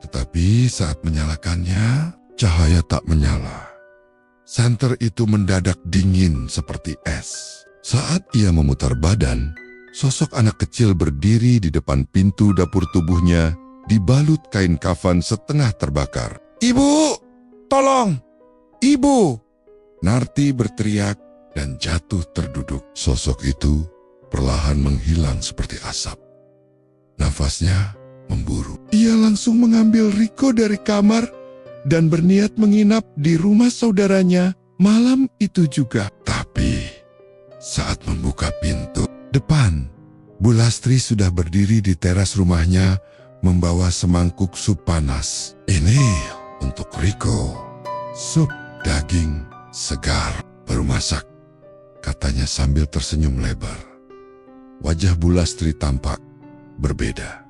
Tetapi saat menyalakannya, cahaya tak menyala. Senter itu mendadak dingin seperti es. Saat ia memutar badan, sosok anak kecil berdiri di depan pintu dapur tubuhnya, dibalut kain kafan setengah terbakar. "Ibu, tolong! Ibu!" Narti berteriak dan jatuh terduduk. Sosok itu perlahan menghilang seperti asap. Nafasnya memburu. Ia langsung mengambil Riko dari kamar dan berniat menginap di rumah saudaranya malam itu juga. Tapi saat membuka pintu depan, Bu Lastri sudah berdiri di teras rumahnya membawa semangkuk sup panas. "Ini untuk Riko, sup daging segar baru masak," katanya sambil tersenyum lebar. Wajah Bu Lastri tampak berbeda.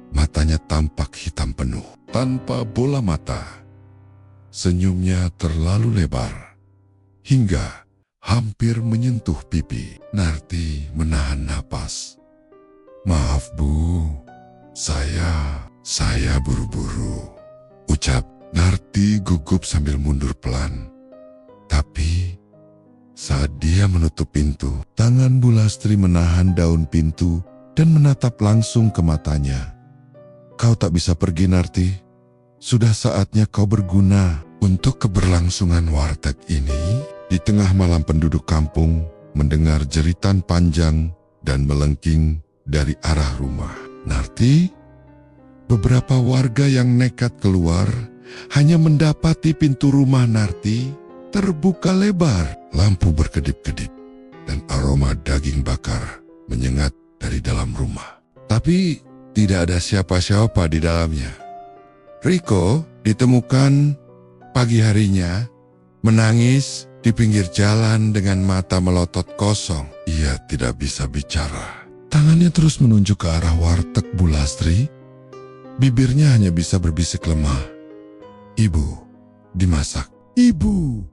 Matanya tampak hitam penuh, tanpa bola mata. Senyumnya terlalu lebar, hingga hampir menyentuh pipi. Narti menahan napas. "Maaf Bu, saya buru-buru," ucap Narti gugup sambil mundur pelan. Tapi saat dia menutup pintu, tangan Bu Lastri menahan daun pintu dan menatap langsung ke matanya. "Kau tak bisa pergi, Narti. Sudah saatnya kau berguna untuk keberlangsungan warteg ini." Di tengah malam penduduk kampung mendengar jeritan panjang dan melengking dari arah rumah Narti. Beberapa warga yang nekat keluar hanya mendapati pintu rumah Narti terbuka lebar. Lampu berkedip-kedip dan aroma daging bakar menyengat dari dalam rumah. Tapi tidak ada siapa-siapa di dalamnya. Riko ditemukan pagi harinya menangis di pinggir jalan dengan mata melotot kosong. Ia tidak bisa bicara. Tangannya terus menunjuk ke arah warteg Bu Lastri. Bibirnya hanya bisa berbisik lemah. "Ibu, dimasak. Ibu,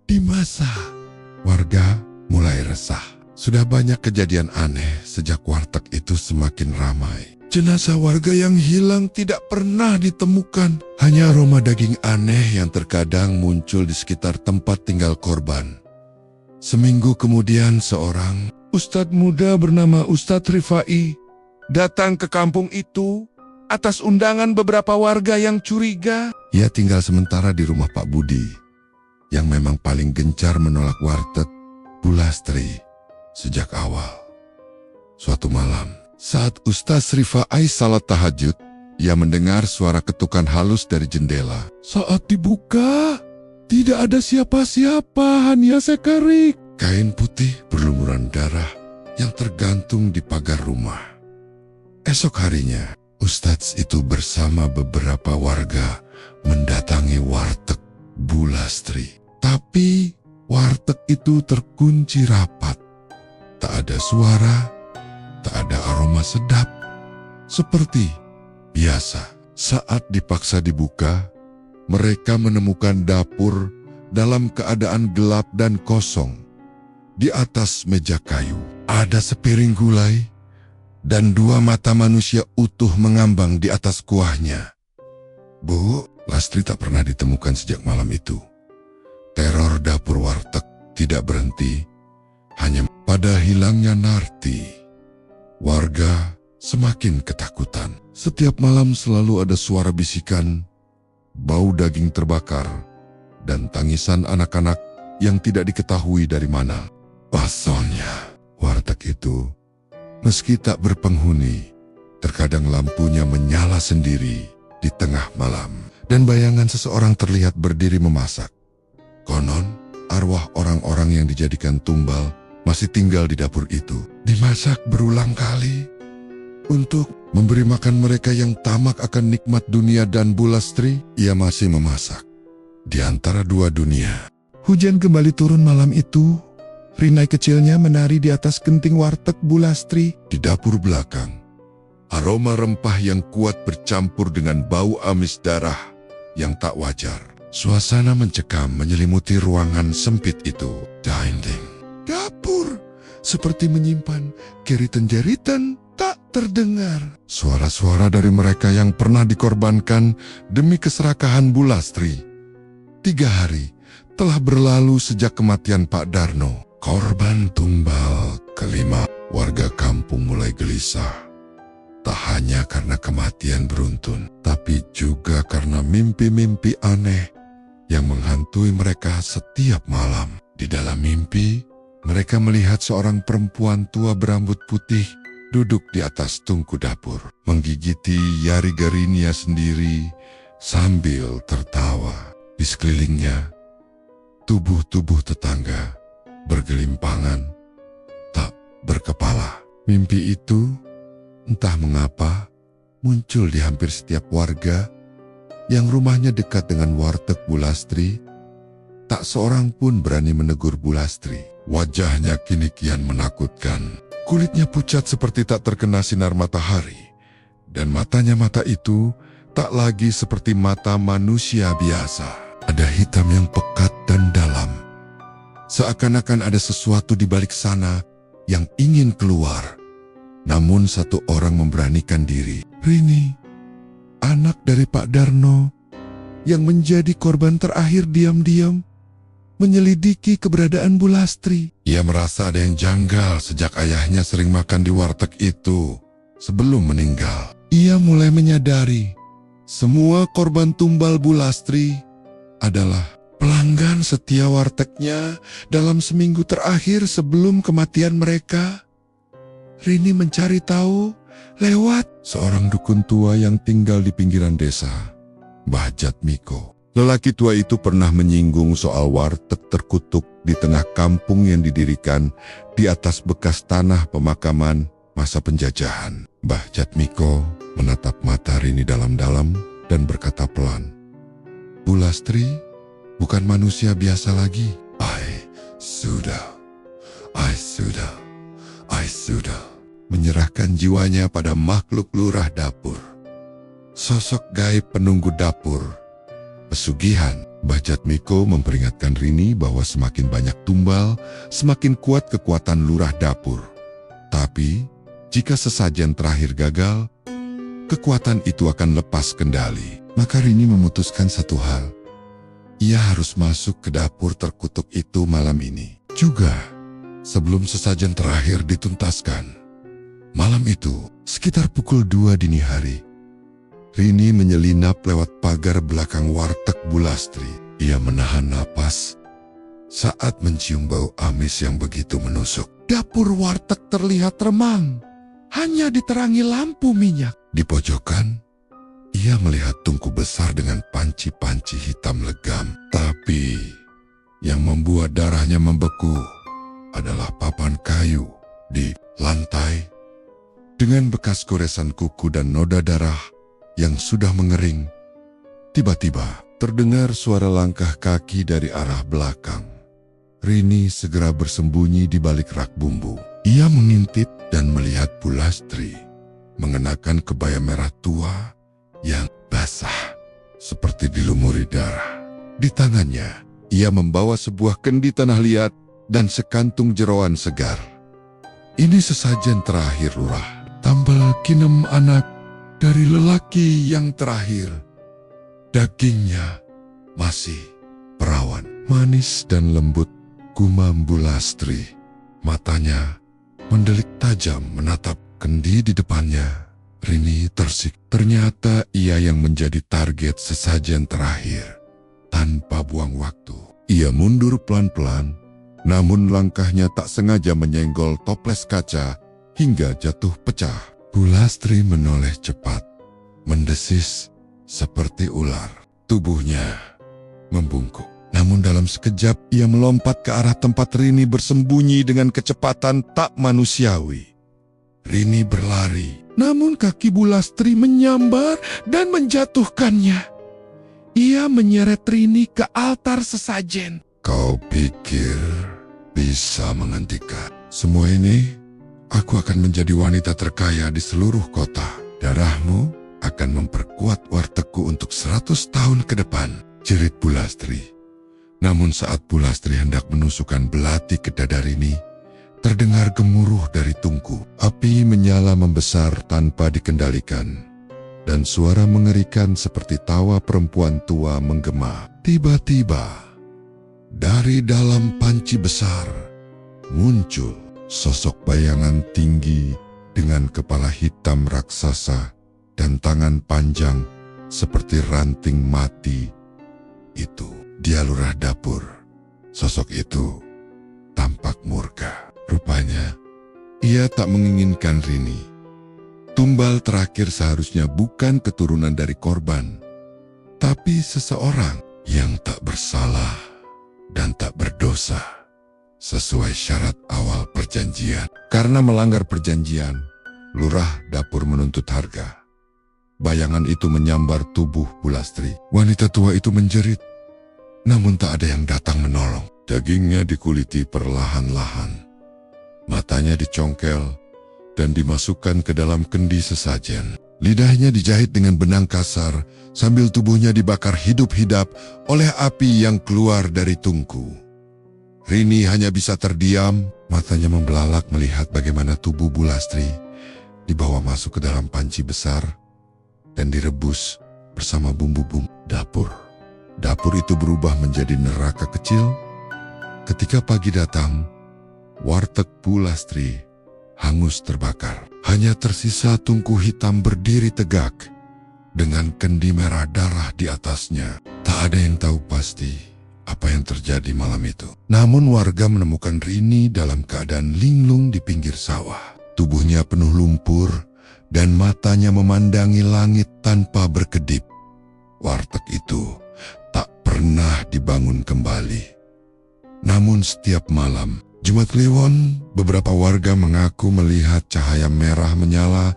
dimasak." Warga mulai resah. Sudah banyak kejadian aneh sejak warteg itu semakin ramai. Jenazah warga yang hilang tidak pernah ditemukan. Hanya aroma daging aneh yang terkadang muncul di sekitar tempat tinggal korban. Seminggu kemudian seorang ustadz muda bernama Ustadz Rifai datang ke kampung itu atas undangan beberapa warga yang curiga. Ia tinggal sementara di rumah Pak Budi, yang memang paling gencar menolak warteg Bu Lastri sejak awal. Suatu malam, saat Ustaz Rifai salat tahajud, ia mendengar suara ketukan halus dari jendela. Saat dibuka, tidak ada siapa-siapa, hanya sekarik. Kain putih berlumuran darah yang tergantung di pagar rumah. Esok harinya, Ustadz itu bersama beberapa warga mendatangi warteg Bu Lastri. Tapi warteg itu terkunci rapat. Tak ada suara, tak ada aroma sedap. Seperti biasa, saat dipaksa dibuka, mereka menemukan dapur dalam keadaan gelap dan kosong. Di atas meja kayu, ada sepiring gulai dan 2 mata manusia utuh mengambang di atas kuahnya. Bu Lastri tak pernah ditemukan sejak malam itu. Teror dapur warteg tidak berhenti Hanya pada hilangnya Narti, warga semakin ketakutan. Setiap malam selalu ada suara bisikan, bau daging terbakar, dan tangisan anak-anak yang tidak diketahui dari mana. Pasalnya, warteg itu, meski tak berpenghuni, terkadang lampunya menyala sendiri di tengah malam, dan bayangan seseorang terlihat berdiri memasak. Konon, arwah orang-orang yang dijadikan tumbal masih tinggal di dapur itu. Dimasak berulang kali untuk memberi makan mereka yang tamak akan nikmat dunia dan Bulastri. Ia masih memasak di antara dua dunia. Hujan kembali turun malam itu. Rinai kecilnya menari di atas genting warteg Bulastri. Di dapur belakang, aroma rempah yang kuat bercampur dengan bau amis darah yang tak wajar. Suasana mencekam menyelimuti ruangan sempit itu. Dinding dapur seperti menyimpan jeritan-jeritan tak terdengar. Suara-suara dari mereka yang pernah dikorbankan demi keserakahan Bulastri. 3 hari telah berlalu sejak kematian Pak Darno. Korban tumbal kelima, warga kampung mulai gelisah. Tak hanya karena kematian beruntun, tapi juga karena mimpi-mimpi aneh yang menghantui mereka setiap malam. Di dalam mimpi, mereka melihat seorang perempuan tua berambut putih duduk di atas tungku dapur, menggigiti jari jarinya sendiri sambil tertawa. Di sekelilingnya, tubuh-tubuh tetangga bergelimpangan, tak berkepala. Mimpi itu, entah mengapa, muncul di hampir setiap warga yang rumahnya dekat dengan warteg Bulastri. Tak seorang pun berani menegur Bulastri. Wajahnya kini kian menakutkan. Kulitnya pucat seperti tak terkena sinar matahari. Dan matanya mata itu tak lagi seperti mata manusia biasa. Ada hitam yang pekat dan dalam. Seakan-akan ada sesuatu di balik sana yang ingin keluar. Namun satu orang memberanikan diri. Rini, anak dari Pak Darno, yang menjadi korban terakhir diam-diam menyelidiki keberadaan Bulastri. Ia merasa ada yang janggal sejak ayahnya sering makan di warteg itu sebelum meninggal. Ia mulai menyadari semua korban tumbal Bulastri adalah pelanggan setia wartegnya dalam seminggu terakhir sebelum kematian mereka. Rini mencari tahu lewat seorang dukun tua yang tinggal di pinggiran desa, Mbah Jatmiko. Lelaki tua itu pernah menyinggung soal warteg terkutuk di tengah kampung yang didirikan di atas bekas tanah pemakaman masa penjajahan. Mbah Jatmiko menatap mata Rini dalam-dalam dan berkata pelan, "Bulastri bukan manusia biasa lagi. I sudah menyerahkan jiwanya pada makhluk lurah dapur. Sosok gaib penunggu dapur. Pesugihan." Mbah Jatmiko memperingatkan Rini bahwa semakin banyak tumbal, semakin kuat kekuatan lurah dapur. Tapi, jika sesajen terakhir gagal, kekuatan itu akan lepas kendali. Maka Rini memutuskan satu hal. Ia harus masuk ke dapur terkutuk itu malam ini. Juga, sebelum sesajen terakhir dituntaskan. Malam itu, sekitar pukul 2 dini hari, Rini menyelinap lewat pagar belakang warteg Bulastri. Ia menahan napas saat mencium bau amis yang begitu menusuk. Dapur warteg terlihat remang, hanya diterangi lampu minyak. Di pojokan, ia melihat tungku besar dengan panci-panci hitam legam. Tapi, yang membuat darahnya membeku adalah papan kayu di lantai dengan bekas goresan kuku dan noda darah yang sudah mengering. Tiba-tiba terdengar suara langkah kaki dari arah belakang. Rini segera bersembunyi di balik rak bumbu. Ia mengintip dan melihat Bulastri mengenakan kebaya merah tua yang basah seperti dilumuri darah. Di tangannya, ia membawa sebuah kendi tanah liat dan sekantung jeroan segar. "Ini sesajen terakhir, Lurah. Tambal kinem anak dari lelaki yang terakhir. Dagingnya masih perawan, manis dan lembut," gumam Bulastri. Matanya mendelik tajam menatap kendi di depannya. Rini tersik. Ternyata ia yang menjadi target sesajen terakhir. Tanpa buang waktu, ia mundur pelan-pelan, namun langkahnya tak sengaja menyenggol toples kaca hingga jatuh pecah. Bulastri menoleh cepat, mendesis seperti ular. Tubuhnya membungkuk. Namun dalam sekejap ia melompat ke arah tempat Rini bersembunyi dengan kecepatan tak manusiawi. Rini berlari, namun kaki Bulastri menyambar dan menjatuhkannya. Ia menyeret Rini ke altar sesajen. Kau pikir bisa menghentikan semua ini? Aku akan menjadi wanita terkaya di seluruh kota. Darahmu akan memperkuat wartegku untuk 100 tahun ke depan, jerit Bulastri. Namun saat Bulastri hendak menusukkan belati ke dada Rini, terdengar gemuruh dari tungku. Api menyala membesar tanpa dikendalikan, dan suara mengerikan seperti tawa perempuan tua menggema. Tiba-tiba, dari dalam panci besar, muncul sosok bayangan tinggi dengan kepala hitam raksasa dan tangan panjang seperti ranting mati. Itu dia lurah dapur. Sosok itu tampak murka. Rupanya, ia tak menginginkan Rini. Tumbal terakhir seharusnya bukan keturunan dari korban, tapi seseorang yang tak bersalah dan tak berdosa, sesuai syarat awal perjanjian. Karena melanggar perjanjian, lurah dapur menuntut harga. Bayangan itu menyambar tubuh Bulastri. Wanita tua itu menjerit, namun tak ada yang datang menolong. Dagingnya dikuliti perlahan-lahan. Matanya dicongkel dan dimasukkan ke dalam kendi sesajen. Lidahnya dijahit dengan benang kasar sambil tubuhnya dibakar hidup-hidup oleh api yang keluar dari tungku. Rini hanya bisa terdiam, matanya membelalak melihat bagaimana tubuh Bulastri dibawa masuk ke dalam panci besar dan direbus bersama bumbu-bumbu dapur. Dapur itu berubah menjadi neraka kecil. Ketika pagi datang, warteg Bulastri hangus terbakar. Hanya tersisa tungku hitam berdiri tegak dengan kendi merah darah di atasnya. Tak ada yang tahu pasti apa yang terjadi malam itu. Namun warga menemukan Rini dalam keadaan linglung di pinggir sawah. Tubuhnya penuh lumpur dan matanya memandangi langit tanpa berkedip. Warteg itu tak pernah dibangun kembali. Namun setiap malam Jumat Kliwon, beberapa warga mengaku melihat cahaya merah menyala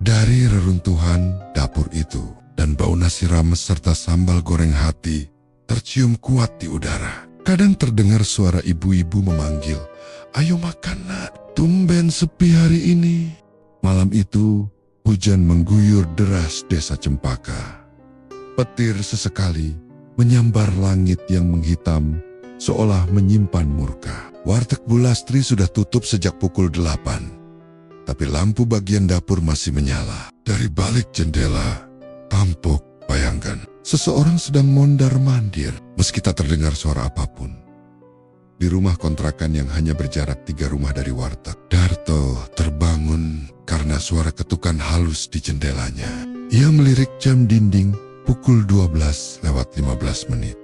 dari reruntuhan dapur itu, dan bau nasi rames serta sambal goreng hati tercium kuat di udara. Kadang terdengar suara ibu-ibu memanggil, "Ayo makan nak, tumben sepi hari ini." Malam itu, hujan mengguyur deras desa Cempaka. Petir sesekali menyambar langit yang menghitam, seolah menyimpan murka. Warteg Bulastri sudah tutup sejak pukul 8, tapi lampu bagian dapur masih menyala. Dari balik jendela, tampuk bayangkan seseorang sedang mondar-mandir, meski tak terdengar suara apapun. Di rumah kontrakan yang hanya berjarak 3 rumah dari warteg, Darto terbangun karena suara ketukan halus di jendelanya. Ia melirik jam dinding pukul 12:15.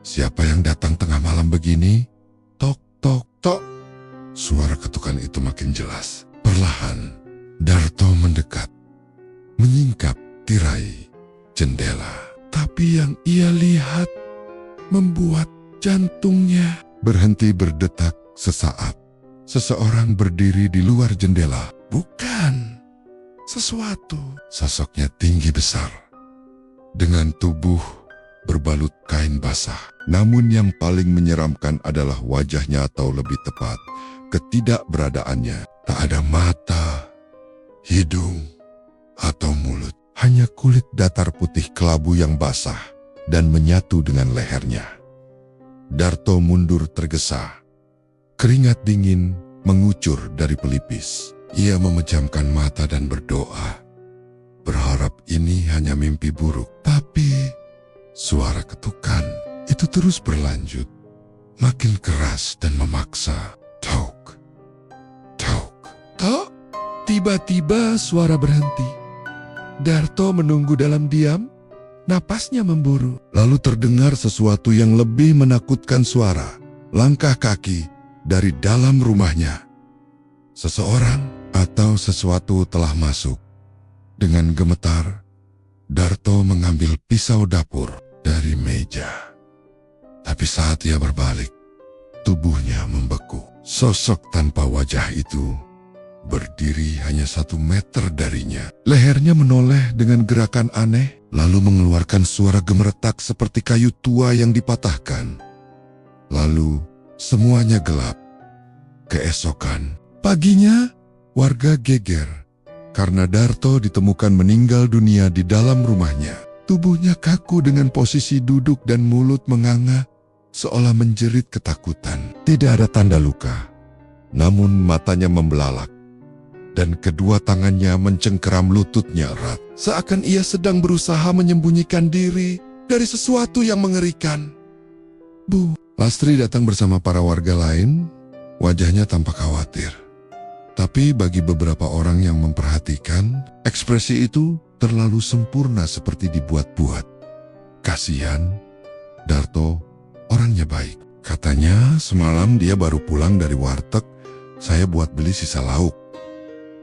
Siapa yang datang tengah malam begini? Tok, tok, tok. Suara ketukan itu makin jelas. Perlahan, Darto mendekat, menyingkap tirai jendela. Tapi yang ia lihat membuat jantungnya berhenti berdetak sesaat. Seseorang berdiri di luar jendela. Bukan sesuatu. Sosoknya tinggi besar, dengan tubuh berbalut kain basah. Namun yang paling menyeramkan adalah wajahnya, atau lebih tepat, ketidakberadaannya. Tak ada mata, hidung, atau mulut. Hanya kulit datar putih kelabu yang basah dan menyatu dengan lehernya. Darto mundur tergesa. Keringat dingin mengucur dari pelipis. Ia memejamkan mata dan berdoa, berharap ini hanya mimpi buruk. Tapi suara ketukan itu terus berlanjut, makin keras dan memaksa. Tok, Tiba-tiba suara berhenti. Darto menunggu dalam diam, napasnya memburu. Lalu terdengar sesuatu yang lebih menakutkan, suara langkah kaki dari dalam rumahnya. Seseorang atau sesuatu telah masuk. Dengan gemetar, Darto mengambil pisau dapur dari meja. Tapi saat ia berbalik, tubuhnya membeku. Sosok tanpa wajah itu berdiri hanya 1 meter darinya. Lehernya menoleh dengan gerakan aneh, lalu mengeluarkan suara gemeretak seperti kayu tua yang dipatahkan. Lalu semuanya gelap. Keesokan paginya, warga geger karena Darto ditemukan meninggal dunia di dalam rumahnya. Tubuhnya kaku dengan posisi duduk dan mulut menganga, seolah menjerit ketakutan. Tidak ada tanda luka, namun matanya membelalak, dan kedua tangannya mencengkeram lututnya erat, seakan ia sedang berusaha menyembunyikan diri dari sesuatu yang mengerikan. Bu, Lastri datang bersama para warga lain, wajahnya tampak khawatir. Tapi bagi beberapa orang yang memperhatikan, ekspresi itu terlalu sempurna seperti dibuat-buat. Kasihan, Darto orangnya baik. Katanya semalam dia baru pulang dari warteg, saya buat beli sisa lauk,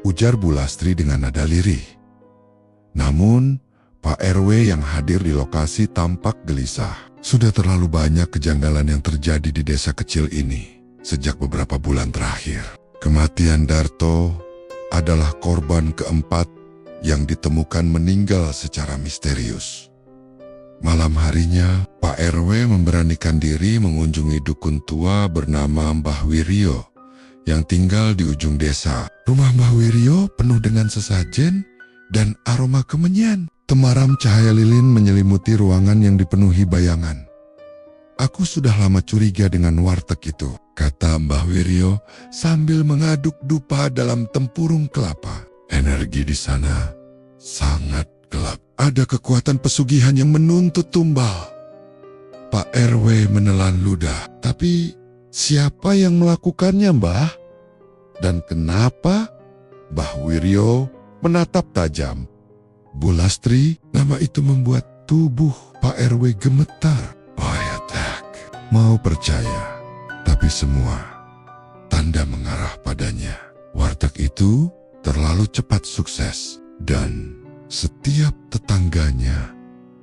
ujar Bu Lastri dengan nada lirih. Namun, Pak RW yang hadir di lokasi tampak gelisah. Sudah terlalu banyak kejanggalan yang terjadi di desa kecil ini sejak beberapa bulan terakhir. Kematian Darto adalah korban keempat yang ditemukan meninggal secara misterius. Malam harinya, Pak RW memberanikan diri mengunjungi dukun tua bernama Mbah Wiryo yang tinggal di ujung desa. Rumah Mbah Wiryo penuh dengan sesajen dan aroma kemenyan. Temaram cahaya lilin menyelimuti ruangan yang dipenuhi bayangan. Aku sudah lama curiga dengan warteg itu, kata Mbah Wiryo sambil mengaduk dupa dalam tempurung kelapa. Energi di sana sangat gelap. Ada kekuatan pesugihan yang menuntut tumbal. Pak RW menelan ludah. Tapi siapa yang melakukannya, Mbah? Dan kenapa? Mbah Wiryo menatap tajam. Bu Lastri, nama itu membuat tubuh Pak RW gemetar. Mau percaya, tapi semua tanda mengarah padanya. Warteg itu terlalu cepat sukses, dan setiap tetangganya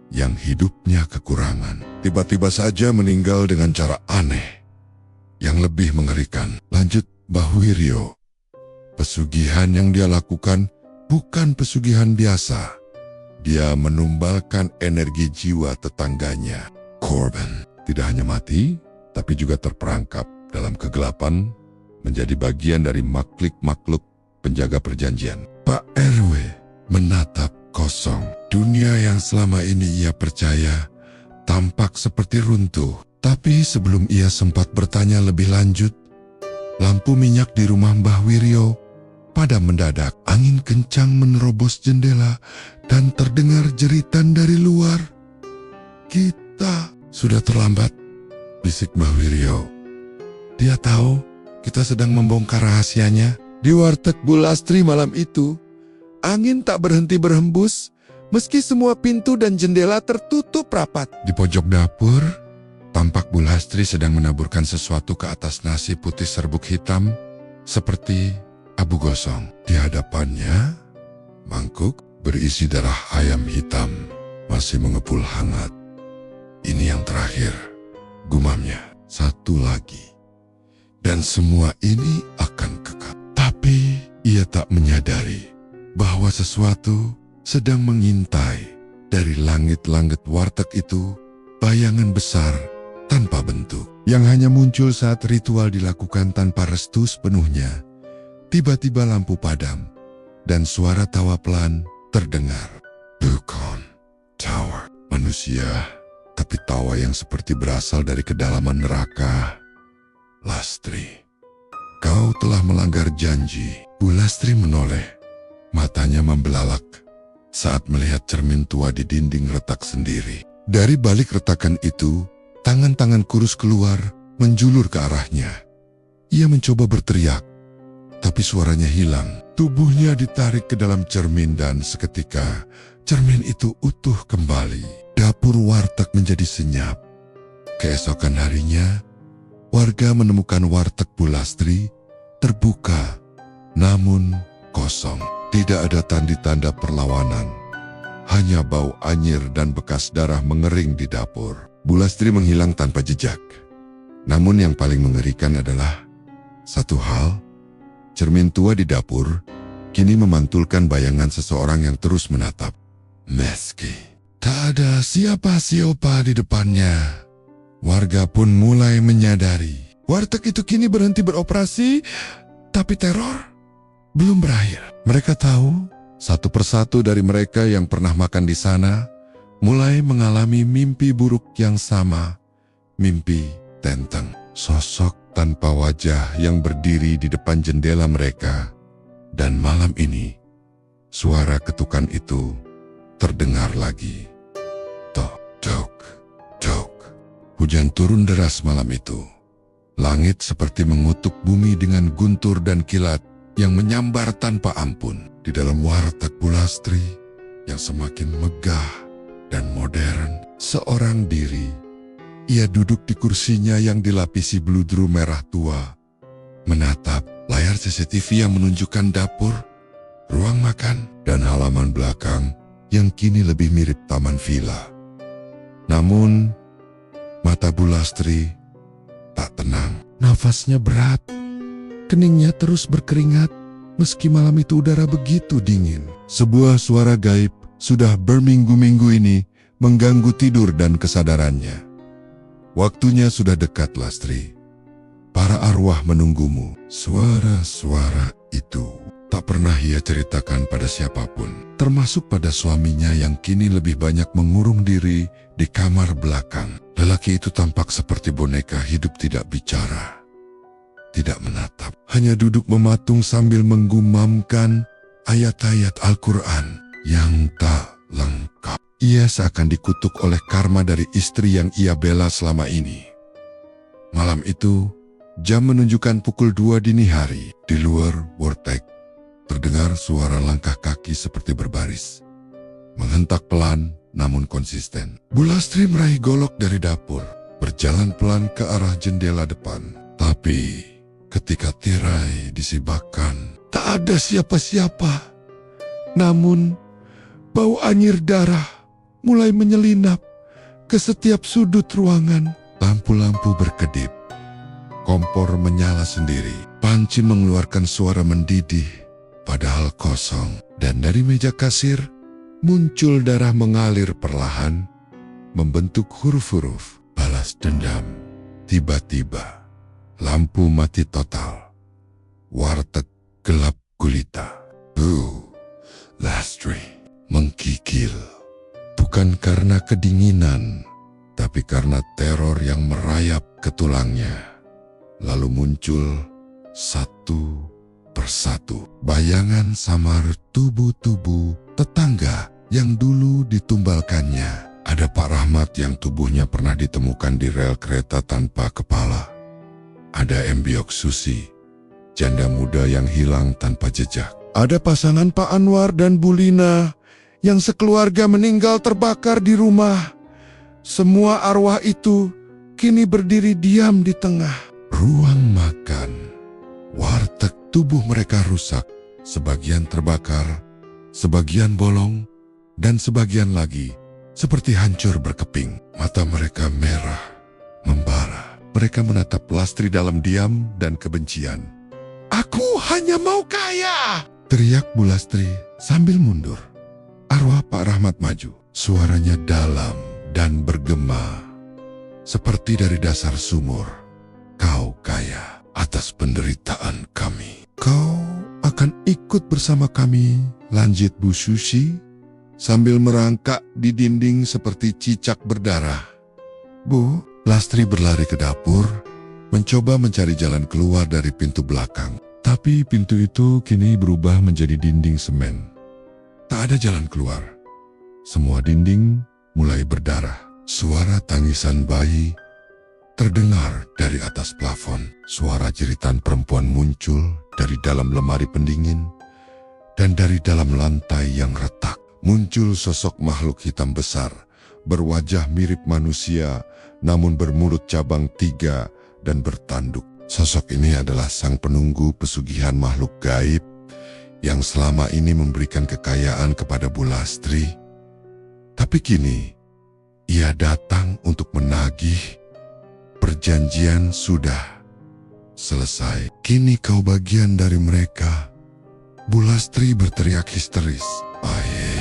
yang hidupnya kekurangan tiba-tiba saja meninggal dengan cara aneh yang lebih mengerikan. Lanjut Mbah Wiryo. Pesugihan yang dia lakukan bukan pesugihan biasa. Dia menumbalkan energi jiwa tetangganya. Korban tidak hanya mati, tapi juga terperangkap dalam kegelapan menjadi bagian dari makhluk penjaga perjanjian. Pak RW menatap kosong. Dunia yang selama ini ia percaya tampak seperti runtuh. Tapi sebelum ia sempat bertanya lebih lanjut, lampu minyak di rumah Mbah Wiryo padam mendadak. Angin kencang menerobos jendela dan terdengar jeritan dari luar. Kita sudah terlambat, bisik Mbah Wiryo. Dia tahu kita sedang membongkar rahasianya. Di warteg Bu Lastri malam itu, angin tak berhenti berhembus meski semua pintu dan jendela tertutup rapat. Di pojok dapur, tampak Bu Lastri sedang menaburkan sesuatu ke atas nasi putih serbuk hitam seperti abu gosong. Di hadapannya, mangkuk berisi darah ayam hitam masih mengepul hangat. Ini yang terakhir, gumamnya. Satu lagi. Dan semua ini akan kekal. Tapi ia tak menyadari bahwa sesuatu sedang mengintai. Dari langit-langit warteg itu, bayangan besar tanpa bentuk yang hanya muncul saat ritual dilakukan tanpa restu sepenuhnya. Tiba-tiba lampu padam dan suara tawa pelan terdengar. Bukan tawa manusia, tapi tawa yang seperti berasal dari kedalaman neraka. Lastri, kau telah melanggar janji. Bu Lastri menoleh, matanya membelalak saat melihat cermin tua di dinding retak sendiri. Dari balik retakan itu, tangan-tangan kurus keluar, menjulur ke arahnya. Ia mencoba berteriak, tapi suaranya hilang. Tubuhnya ditarik ke dalam cermin dan seketika cermin itu utuh kembali. Dapur warteg menjadi senyap. Keesokan harinya, warga menemukan warteg Bu Lastri terbuka, namun kosong. Tidak ada tanda-tanda perlawanan. Hanya bau anyir dan bekas darah mengering di dapur. Bu Lastri menghilang tanpa jejak. Namun yang paling mengerikan adalah satu hal, cermin tua di dapur kini memantulkan bayangan seseorang yang terus menatap. Meski tak ada siapa-siapa di depannya, warga pun mulai menyadari warteg itu kini berhenti beroperasi, tapi teror belum berakhir. Mereka tahu satu persatu dari mereka yang pernah makan di sana mulai mengalami mimpi buruk yang sama. Mimpi tentang sosok tanpa wajah yang berdiri di depan jendela mereka. Dan malam ini, suara ketukan itu terdengar lagi. Tok, tok, tok. Hujan turun deras malam itu. Langit seperti mengutuk bumi dengan guntur dan kilat yang menyambar tanpa ampun. Di dalam warteg Bu Lastri yang semakin megah dan modern, seorang diri. Ia duduk di kursinya yang dilapisi bludru merah tua, menatap layar CCTV yang menunjukkan dapur, ruang makan, dan halaman belakang yang kini lebih mirip taman villa. Namun, mata Bu Lastri tak tenang. Nafasnya berat, keningnya terus berkeringat, meski malam itu udara begitu dingin. Sebuah suara gaib sudah berminggu-minggu ini mengganggu tidur dan kesadarannya. Waktunya sudah dekat, Lastri. Para arwah menunggumu. Suara-suara itu tak pernah ia ceritakan pada siapapun, termasuk pada suaminya yang kini lebih banyak mengurung diri di kamar belakang. Lelaki itu tampak seperti boneka hidup, tidak bicara, tidak menatap, hanya duduk mematung sambil menggumamkan ayat-ayat Al-Quran yang tak lengkap. Ia seakan dikutuk oleh karma dari istri yang ia bela selama ini. Malam itu, jam menunjukkan pukul 2 dini hari. Di luar warteg, terdengar suara langkah kaki seperti berbaris. Menghentak pelan, namun konsisten. Bu Lastri meraih golok dari dapur, berjalan pelan ke arah jendela depan. Tapi, ketika tirai disibakkan, tak ada siapa-siapa. Namun, bau anyir darah mulai menyelinap ke setiap sudut ruangan. Lampu-lampu berkedip, kompor menyala sendiri, panci mengeluarkan suara mendidih, padahal kosong. Dan dari meja kasir, muncul darah mengalir perlahan, membentuk huruf-huruf balas dendam. Tiba-tiba, lampu mati total. Warteg gelap gulita. Bu Lastri menggigil. Bukan karena kedinginan, tapi karena teror yang merayap ke tulangnya. Lalu muncul satu persatu bayangan samar tubuh-tubuh tetangga yang dulu ditumbalkannya. Ada Pak Rahmat yang tubuhnya pernah ditemukan di rel kereta tanpa kepala. Ada Embiok Susi, janda muda yang hilang tanpa jejak. Ada pasangan Pak Anwar dan Bu Lina yang sekeluarga meninggal terbakar di rumah. Semua arwah itu kini berdiri diam di tengah ruang makan. Warteg tubuh mereka rusak, sebagian terbakar, sebagian bolong, dan sebagian lagi seperti hancur berkeping. Mata mereka merah, membara. Mereka menatap Lastri dalam diam dan kebencian. "Aku hanya mau kaya!" teriak Bu Lastri sambil mundur. Arwah Pak Rahmat maju, suaranya dalam dan bergema, seperti dari dasar sumur. "Kau kaya atas penderitaan kami. Kau akan ikut bersama kami," lanjut Bu Susi, sambil merangkak di dinding seperti cicak berdarah. "Bu," Lastri berlari ke dapur, mencoba mencari jalan keluar dari pintu belakang. Tapi pintu itu kini berubah menjadi dinding semen. Tak ada jalan keluar. Semua dinding mulai berdarah. Suara tangisan bayi terdengar dari atas plafon. Suara jeritan perempuan muncul dari dalam lemari pendingin, dan dari dalam lantai yang retak muncul sosok makhluk hitam besar, berwajah mirip manusia, namun bermulut cabang 3 dan bertanduk. Sosok ini adalah sang penunggu pesugihan makhluk gaib yang selama ini memberikan kekayaan kepada Bulastri. Tapi kini, ia datang untuk menagih. Perjanjian sudah selesai. Kini kau bagian dari mereka. Bulastri berteriak histeris. Ayy,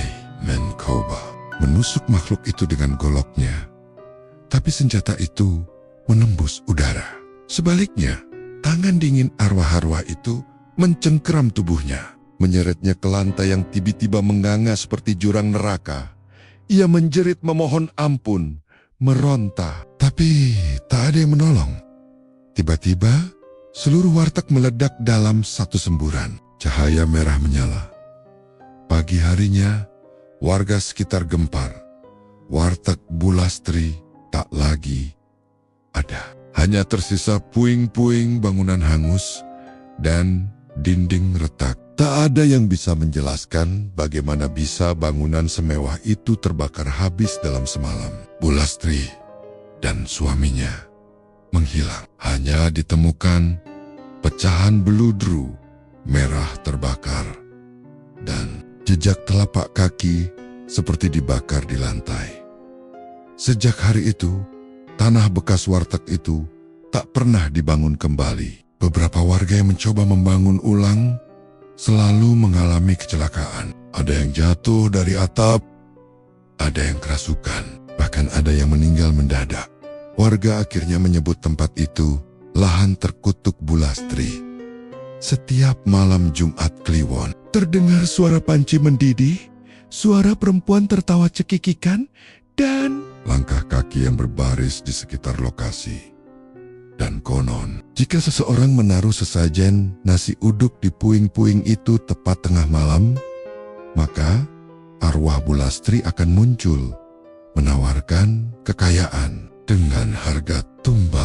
Menkoba menusuk makhluk itu dengan goloknya. Tapi senjata itu menembus udara. Sebaliknya, tangan dingin arwah-arwah itu mencengkeram tubuhnya, menyeretnya ke lantai yang tiba-tiba menganga seperti jurang neraka. Ia menjerit memohon ampun, meronta, tapi tak ada yang menolong. Tiba-tiba, seluruh warteg meledak dalam satu semburan. Cahaya merah menyala. Pagi harinya, warga sekitar gempar. Warteg Bulastri tak lagi ada. Hanya tersisa puing-puing bangunan hangus dan dinding retak. Tak ada yang bisa menjelaskan bagaimana bisa bangunan semewah itu terbakar habis dalam semalam. Bulastri dan suaminya menghilang. Hanya ditemukan pecahan beludru merah terbakar dan jejak telapak kaki seperti dibakar di lantai. Sejak hari itu, tanah bekas warteg itu tak pernah dibangun kembali. Beberapa warga yang mencoba membangun ulang selalu mengalami kecelakaan. Ada yang jatuh dari atap, ada yang kerasukan, bahkan ada yang meninggal mendadak. Warga akhirnya menyebut tempat itu lahan terkutuk Bulastri. Setiap malam Jumat Kliwon, terdengar suara panci mendidih, suara perempuan tertawa cekikikan, dan langkah kaki yang berbaris di sekitar lokasi. Dan konon, jika seseorang menaruh sesajen nasi uduk di puing-puing itu tepat tengah malam, maka arwah Bulastri akan muncul, menawarkan kekayaan dengan harga tumbal.